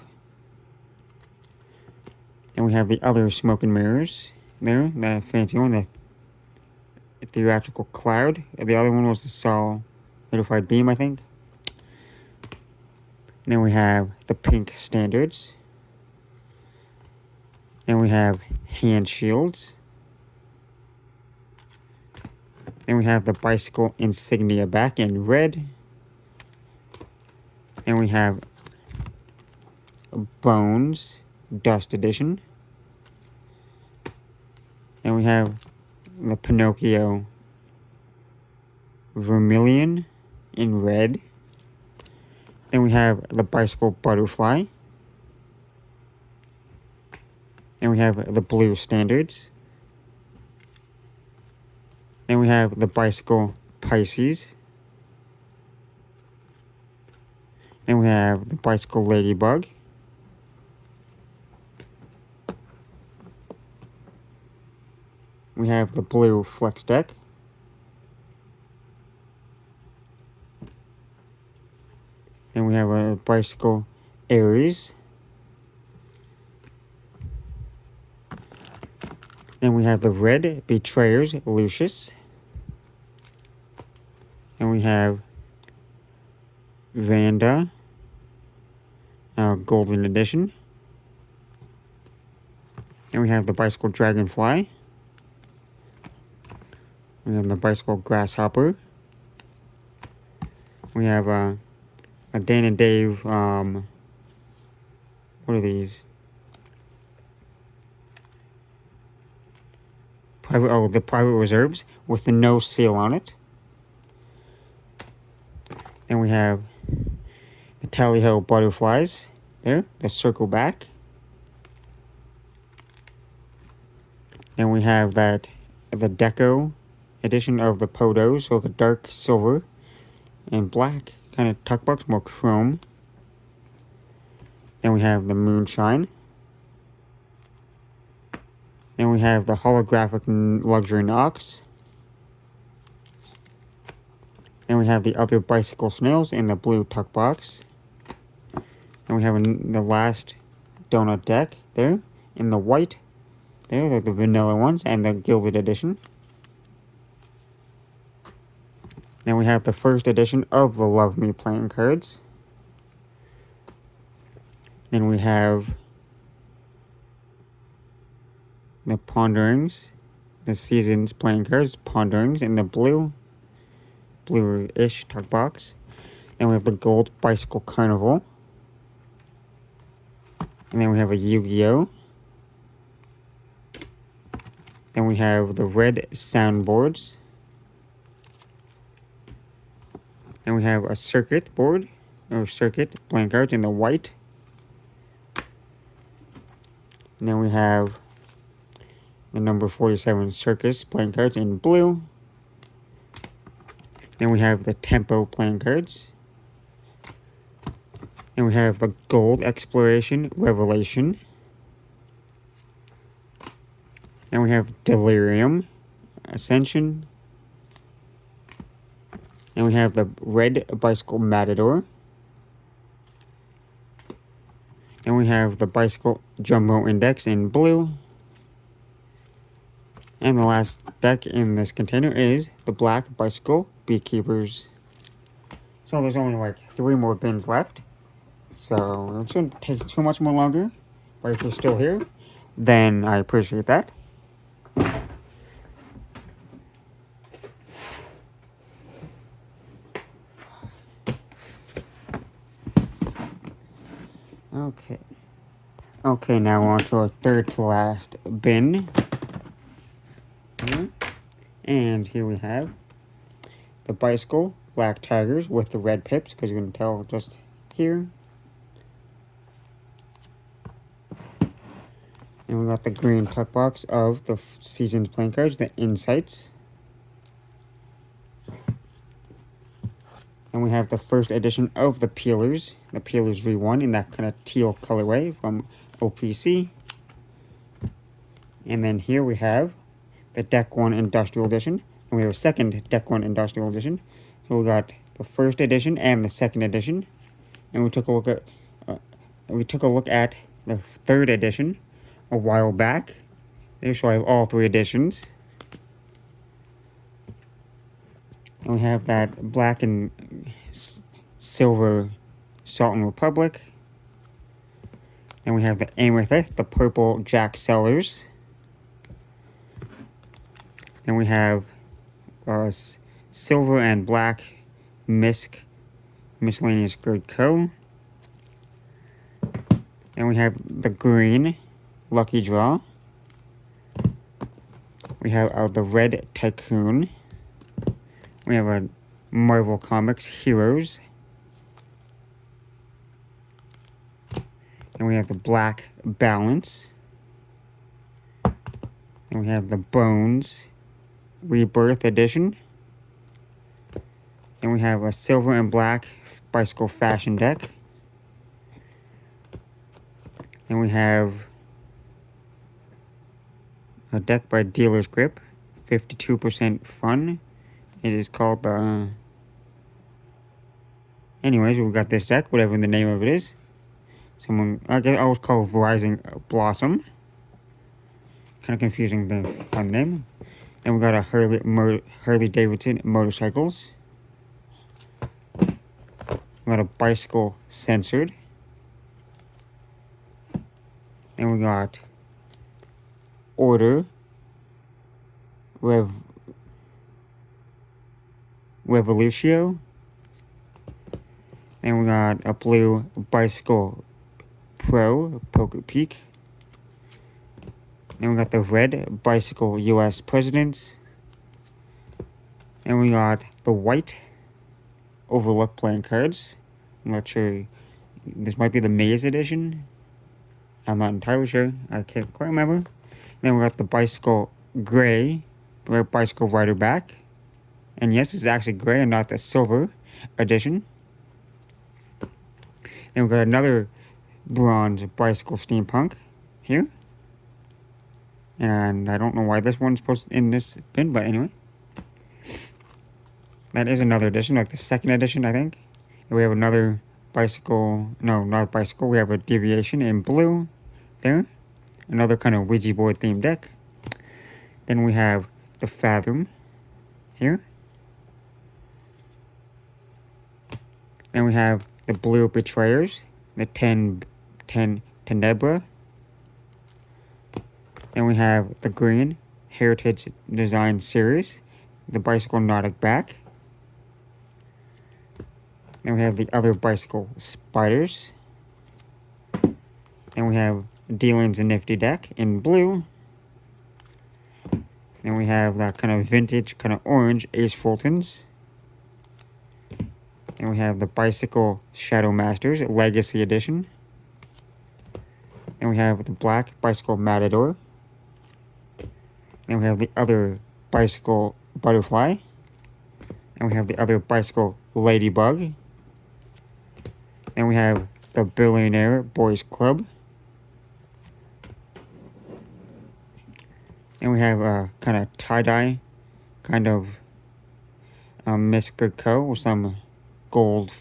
And we have the other Smoke and Mirrors there, the fancy one, the Theatrical Cloud. The other one was the Solidified Beam, I think. And then we have the pink standards. Then we have hand shields. Then we have the Bicycle Insignia back in red. Then we have Bones Dust Edition. Then we have the Pinocchio Vermilion in red. Then we have the Bicycle Butterfly. Then we have the blue standards. Then we have the Bicycle Pisces. Then we have the Bicycle Ladybug. We have the blue Flex deck. Then we have a Bicycle Aries. Then we have the red Betrayers Lucius. Then we have Vanda Golden Edition. Then we have the Bicycle Dragonfly. We have the Bicycle Grasshopper. We have a Dan and Dave, what are these? The Private Reserves with the no seal on it. Then we have the Tally Ho Butterflies there, the circle back. Then we have that the Deco edition of the Podos, so like a dark silver and black kind of tuck box, more chrome. Then we have the Moonshine. Then we have the holographic luxury Knox. Then we have the other bicycle snails in the blue tuck box. Then we have the last donut deck there in the white. There, they're the vanilla ones and the gilded edition. Then we have the first edition of the Love Me playing cards. Then we have the Ponderings, the Seasons playing cards, Ponderings in the bluish tuck box. Then we have the Gold Bicycle Carnival. And then we have a Yu-Gi-Oh! Then we have the red soundboards. Then we have a circuit board, or circuit playing cards in the white. And then we have the number 47 Circus playing cards in blue. Then we have the Tempo playing cards. Then we have the Gold Exploration Revelation. Then we have Delirium Ascension. Then we have the Red Bicycle Matador. Then we have the Bicycle Jumbo Index in blue. And the last deck in this container is the Black Bicycle Beekeepers. So there's only like 3 more bins left. So it shouldn't take too much more longer. But if you're still here, then I appreciate that. Okay, now on to our third to last bin. And here we have the Bicycle Black Tigers with the red pips, because you can tell just here. And we got the green tuck box of the Seasons playing cards, the Insights. And we have the first edition of the Peelers V1 in that kind of teal colorway from OPC. And then here we have the Deck 1 Industrial Edition. And we have a second Deck 1 Industrial Edition. So we got the first edition and the second edition. And we took a look at the third edition a while back. So I have all 3 editions. And we have that black and silver Sultan Republic. Then we have the Amethyst, the purple Jack Sellers. Then we have silver and black Misk Miscellaneous Good Co. Then we have the green Lucky Draw. We have the red Tycoon. We have a Marvel Comics Heroes. And we have the Black Balance. And we have the Bones Rebirth Edition. And we have a silver and black Bicycle Fashion deck. And we have a deck by Dealer's Grip, 52% fun. It is called the... Anyways, we got this deck, whatever the name of it is. I always call Rising Blossom. Kind of confusing to find the name. Then we got a Harley Davidson Motorcycles. We got a Bicycle Censored. And we got Order Revolutio. And we got a blue Bicycle Pro Poker Peak. And we got the red Bicycle US Presidents. And we got the white Overlook playing cards. I'm not sure. This might be the Maze edition. I'm not entirely sure. I can't quite remember. And then we got the Bicycle Gray Red Bicycle Rider back. And yes, it's actually gray and not the silver edition. Then we've got another bronze Bicycle Steampunk here. And I don't know why this one's supposed to in this bin, but anyway. That is another edition, like the second edition, I think. And we have another bicycle, no, not bicycle, we have a Deviation in blue there. Another kind of Ouija board themed deck. Then we have the Fathom here. Then we have the blue Betrayers, the 10 Tenebra. Then we have the green Heritage Design Series, the Bicycle Nautic back. Then we have the other Bicycle Spiders. Then we have Dealin's a Nifty deck in blue. Then we have that kind of vintage, kind of orange Ace Fultons. Then we have the Bicycle Shadow Masters Legacy Edition. Then we have the black Bicycle Matador. Then we have the other Bicycle Butterfly. And we have the other Bicycle Ladybug. Then we have the Billionaire Boys Club. And we have a kind of tie-dye, kind of Miss Good Co. with some gold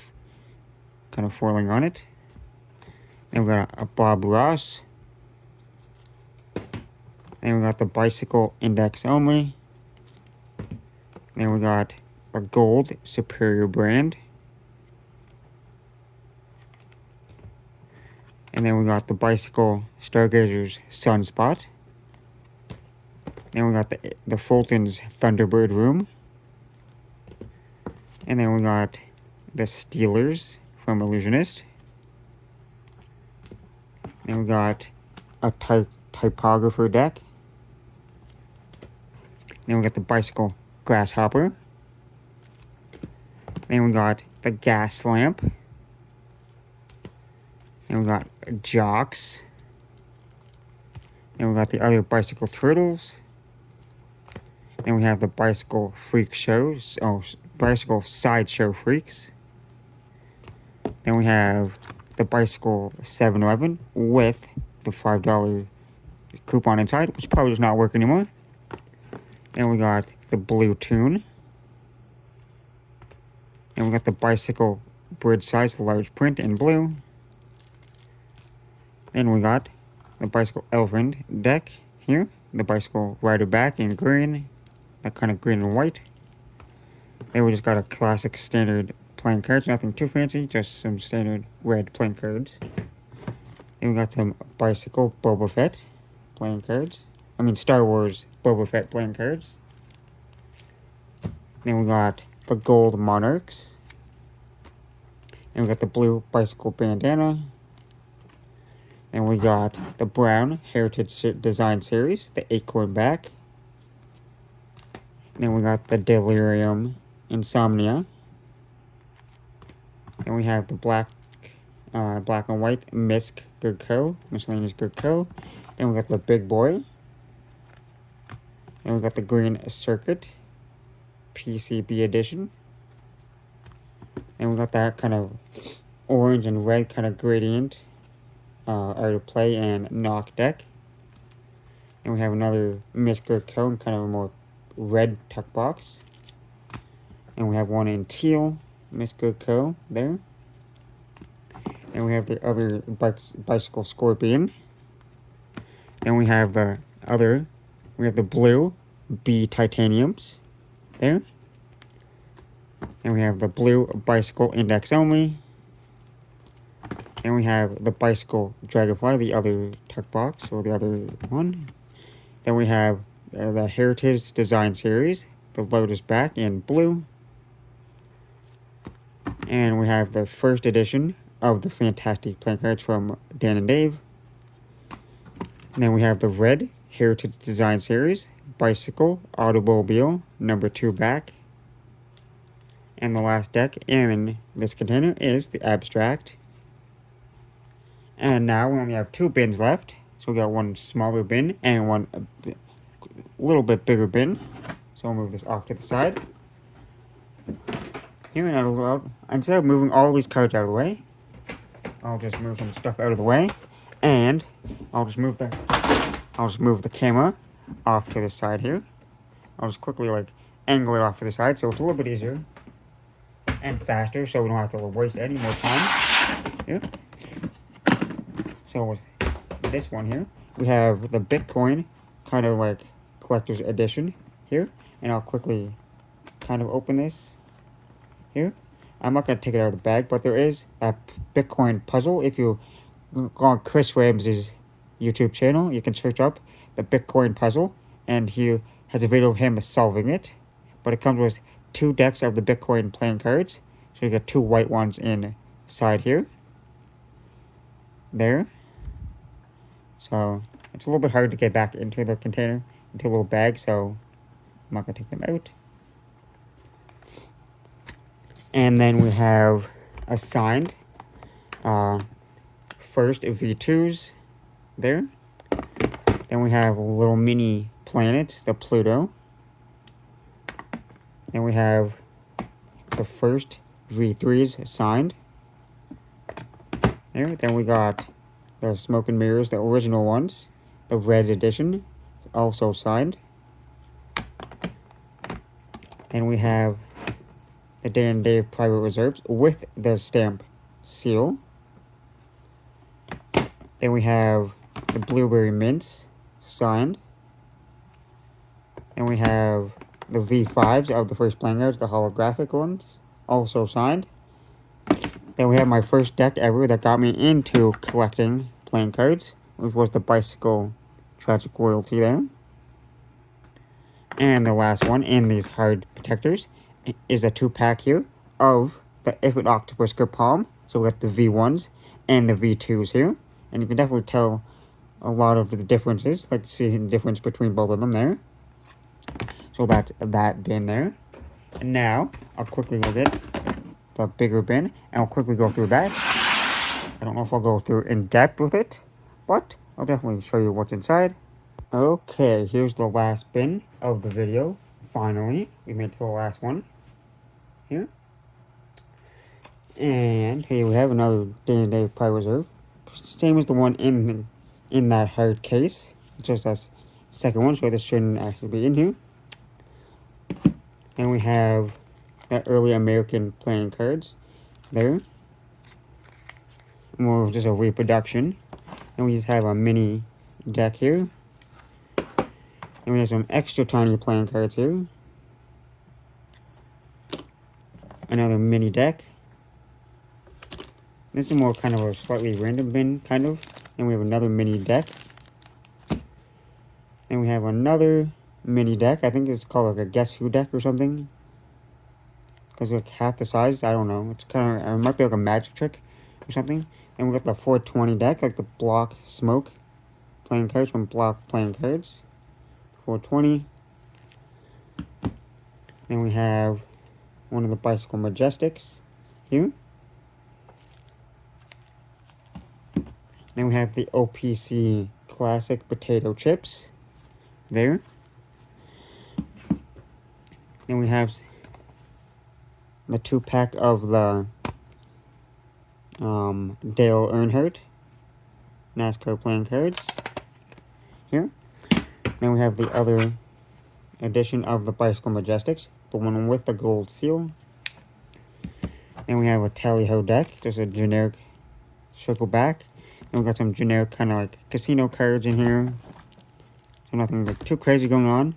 kind of foiling on it. Then we got a Bob Ross. Then we got the Bicycle Index Only. Then we got a gold Superior brand. And then we got the Bicycle Stargazers Sunspot. Then we got the Fulton's Thunderbird Room. And then we got the Steelers from Illusionist. Then we got a Typographer deck. Then we got the Bicycle Grasshopper. Then we got the Gas Lamp. Then we got Jocks. Then we got the other Bicycle Turtles. Then we have the Bicycle Freak Shows, Bicycle Sideshow Freaks. Then we have the Bicycle 7-Eleven with the $5 coupon inside, which probably does not work anymore. Then we got the Blue Tune. Then we got the Bicycle Bridge Size Large Print in blue. Then we got the Bicycle Elephant deck here. The Bicycle Rider back in green. That kind of green and white. Then we just got a classic standard playing cards. Nothing too fancy, just some standard red playing cards. Then we got some Bicycle Boba Fett playing cards. I mean Star Wars Boba Fett playing cards. Then we got the Gold Monarchs. And we got the blue Bicycle Bandana. And we got the brown Heritage Design Series, the Acorn back. And then we got the Delirium Insomnia. And we have the black and white Misk Good Co. Miscellaneous Good Co. Then we got the Big Boy. And we got the Green Circuit PCB edition. And we got that kind of orange and red kind of gradient Art of Play and Knock deck. And we have another Misk Good Co. in kind of a more red tuck box. And we have one in teal Misk Good Co. there. And we have the other Bicycle Scorpion. Then we have the blue B Titaniums there. And we have the blue Bicycle Index Only. And we have the Bicycle Dragonfly, the other tuck box, or the other one. Then we have the Heritage Design Series, the Lotus back in blue. And we have the first edition of the Fantastic playing cards from Dan and Dave. And then we have the red Heritage Design Series, Bicycle Automobile #2 back. And the last deck in this container is the Abstract. And now we only have 2 bins left. So we got one smaller bin and one little bit bigger bin. So I'll move this off to the side. Here, and instead of moving all these cards out of the way, I'll just move some stuff out of the way, and I'll just move the camera off to the side here. I'll just quickly like angle it off to the side, so it's a little bit easier and faster, so we don't have to waste any more time here. So with this one here, we have the Bitcoin kind of like collector's edition here, and I'll quickly kind of open this here. I'm not going to take it out of the bag, but there is a Bitcoin puzzle. If you go on Chris Ramsey's YouTube channel, you can search up the Bitcoin puzzle, and he has a video of him solving it. But it comes with 2 decks of the Bitcoin playing cards, so you get 2 white ones inside here. There. So it's a little bit hard to get back into the container, into a little bag, so I'm not going to take them out. And then we have assigned first V2s there. Then we have little mini planets, the Pluto. Then we have the first V3s assigned there. Then we got the Smoke and Mirrors, the original ones. The red edition, also signed. And we have the Dan Dave Private Reserves with the stamp seal. Then we have the Blueberry Mints signed. Then we have the V5s of the first playing cards, the holographic ones, also signed. Then we have my first deck ever that got me into collecting playing cards, which was the Bicycle Tragic Royalty there. And the last one in these hard protectors is a 2-pack here of the Ifrit Octopus Palm. So we got the V1s and the V2s here. And you can definitely tell a lot of the differences. Let's see the difference between both of them there. So that's that bin there. And now I'll quickly go get the bigger bin, and I'll quickly go through that. I don't know if I'll go through in depth with it, but I'll definitely show you what's inside. Okay, here's the last bin of the video. Finally, we made it to the last one here. And here we have another Dan Dave Private Reserve. Same as the one in that hard case. It's just a second one, so this shouldn't actually be in here. And we have the early American playing cards there. More just a reproduction. And we just have a mini deck here. And we have some extra tiny playing cards here. Another mini deck. This is more kind of a slightly random bin, kind of. And we have another mini deck. And we have another mini deck. I think it's called like a Guess Who deck or something. Because it's like half the size. I don't know. It's kind of, it might be like a magic trick or something. And we got the 420 deck, like the Block Smoke playing cards from Block Playing Cards. 420. Then we have one of the Bicycle Majestics here. Then we have the OPC Classic Potato Chips there. Then we have the 2-pack of the Dale Earnhardt NASCAR playing cards here. Then we have the other edition of the Bicycle Majestics, the one with the gold seal. Then we have a Tally-Ho deck, just a generic circle back. Then we got some generic kind of like casino cards in here. So nothing like too crazy going on.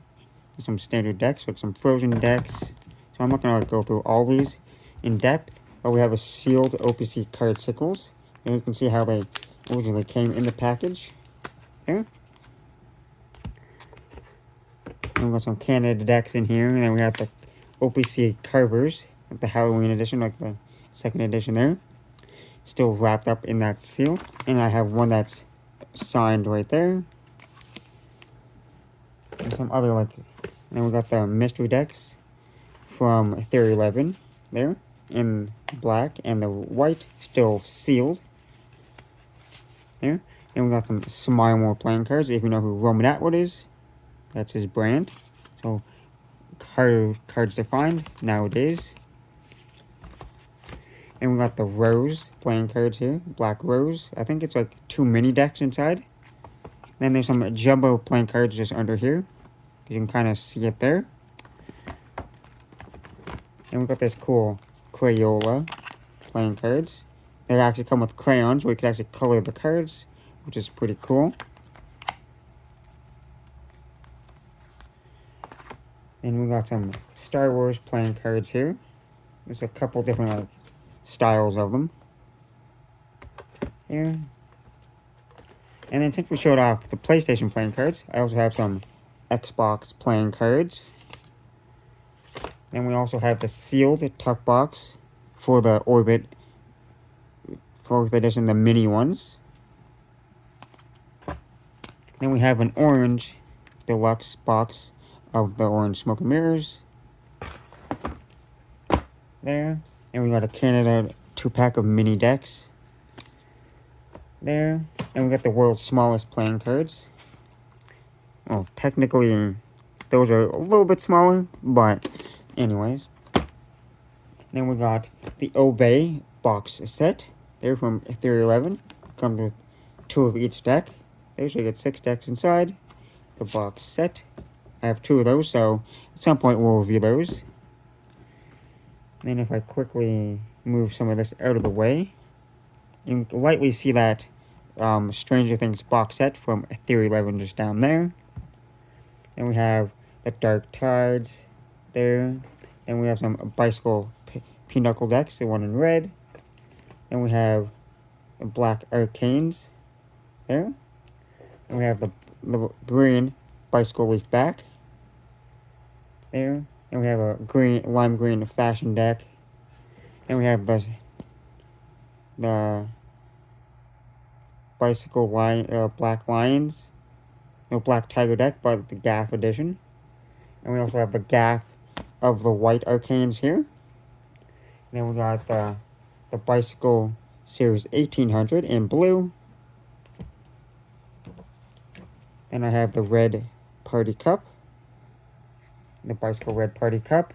There's some standard decks, like some frozen decks. So I'm not going to like, go through all these in depth. But we have a sealed OPC card sickles. And you can see how they originally came in the package. There. And we got some Canada decks in here. And then we have the OPC carvers, like the Halloween edition, like the second edition there. Still wrapped up in that seal. And I have one that's signed right there. And some other like, and then we got the mystery decks from Theory 11 there in black, and the white still sealed there. And we got some Smile More playing cards, if you know who Roman Atwood is That's his brand. So cards defined nowadays. And we got the Rose playing cards here. Black Rose. I think it's like 2 mini decks inside. Then there's some jumbo playing cards just under here. You can kind of see it there. And we got this cool Crayola playing cards. They actually come with crayons where you can actually color the cards, which is pretty cool. And we got some Star Wars playing cards here. There's a couple different styles of them here. And then since we showed off the PlayStation playing cards, I also have some Xbox playing cards. And we also have the sealed tuck box for the Orbit 4th edition, the mini ones. Then we have an orange deluxe box of the orange smoke and mirrors. There. And we got a Canada 2-pack of mini decks. There. And we got the world's smallest playing cards. Well, technically, those are a little bit smaller, but anyways. Then we got the Obey box set. They're from Ethereum 11. Comes with 2 of each deck. There, so you get 6 decks inside the box set. I have 2 of those, so at some point we'll review those. Then if I quickly move some of this out of the way, you can lightly see that Stranger Things box set from Ethereum 11 just down there. Then we have the Dark Tides there. Then we have some Bicycle Pinochle decks, the one in red. Then we have the Black Arcanes there. And we have the green Bicycle Leaf back there. And we have a lime green fashion deck. And we have the Bicycle Black Lions. No, Black Tiger deck, but the Gaff edition. And we also have the Gaff of the white Arcanes here. And then we got the Bicycle Series 1800 in blue. And I have the Red Party Cup. The Bicycle Red Party Cup.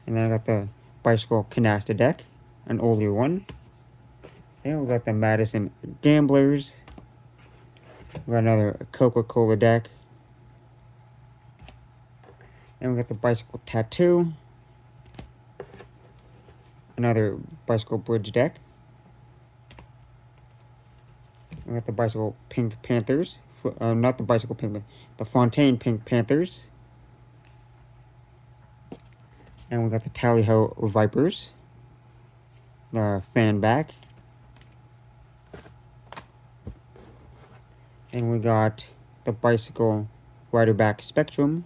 And then I got the Bicycle Canasta deck, an older one. And we got the Madison Gamblers. We got another Coca-Cola deck. And we got the Bicycle Tattoo. Another Bicycle Bridge deck. We got the Bicycle Pink Panthers. Not the Bicycle Pink, the Fontaine Pink Panthers. And we got the Tally-Ho Vipers. The fan back. And we got the Bicycle Rider Back Spectrum.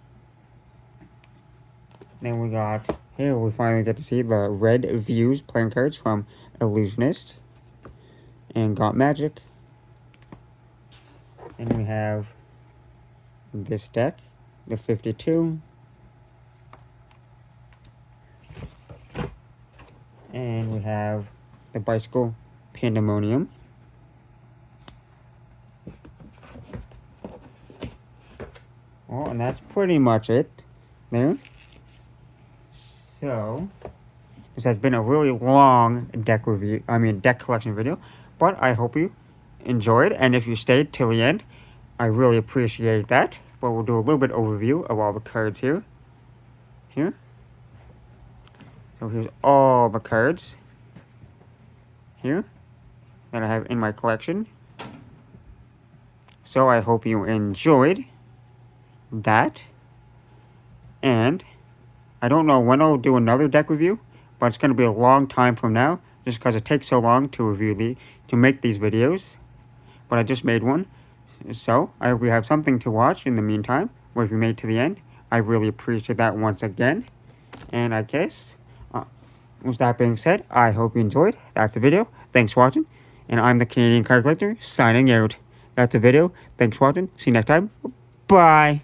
Then we got, here we finally get to see the Red Views playing cards from Illusionist and Got Magic. And we have this deck, the 52. And we have the Bicycle Pandemonium. Well, and that's pretty much it there. So, this has been a really long deck collection video, but I hope you enjoyed, and if you stayed till the end, I really appreciate that. But we'll do a little bit overview of all the cards here. So here's all the cards here that I have in my collection. So I hope you enjoyed that. And I don't know when I'll do another deck review, but it's going to be a long time from now, just because it takes so long to make these videos. But I just made one, so I hope you have something to watch in the meantime, or if you made it to the end, I really appreciate that once again. And I guess, with that being said, I hope you enjoyed. That's the video. Thanks for watching, and I'm the Canadian Card Collector, signing out. That's the video. Thanks for watching. See you next time. Bye.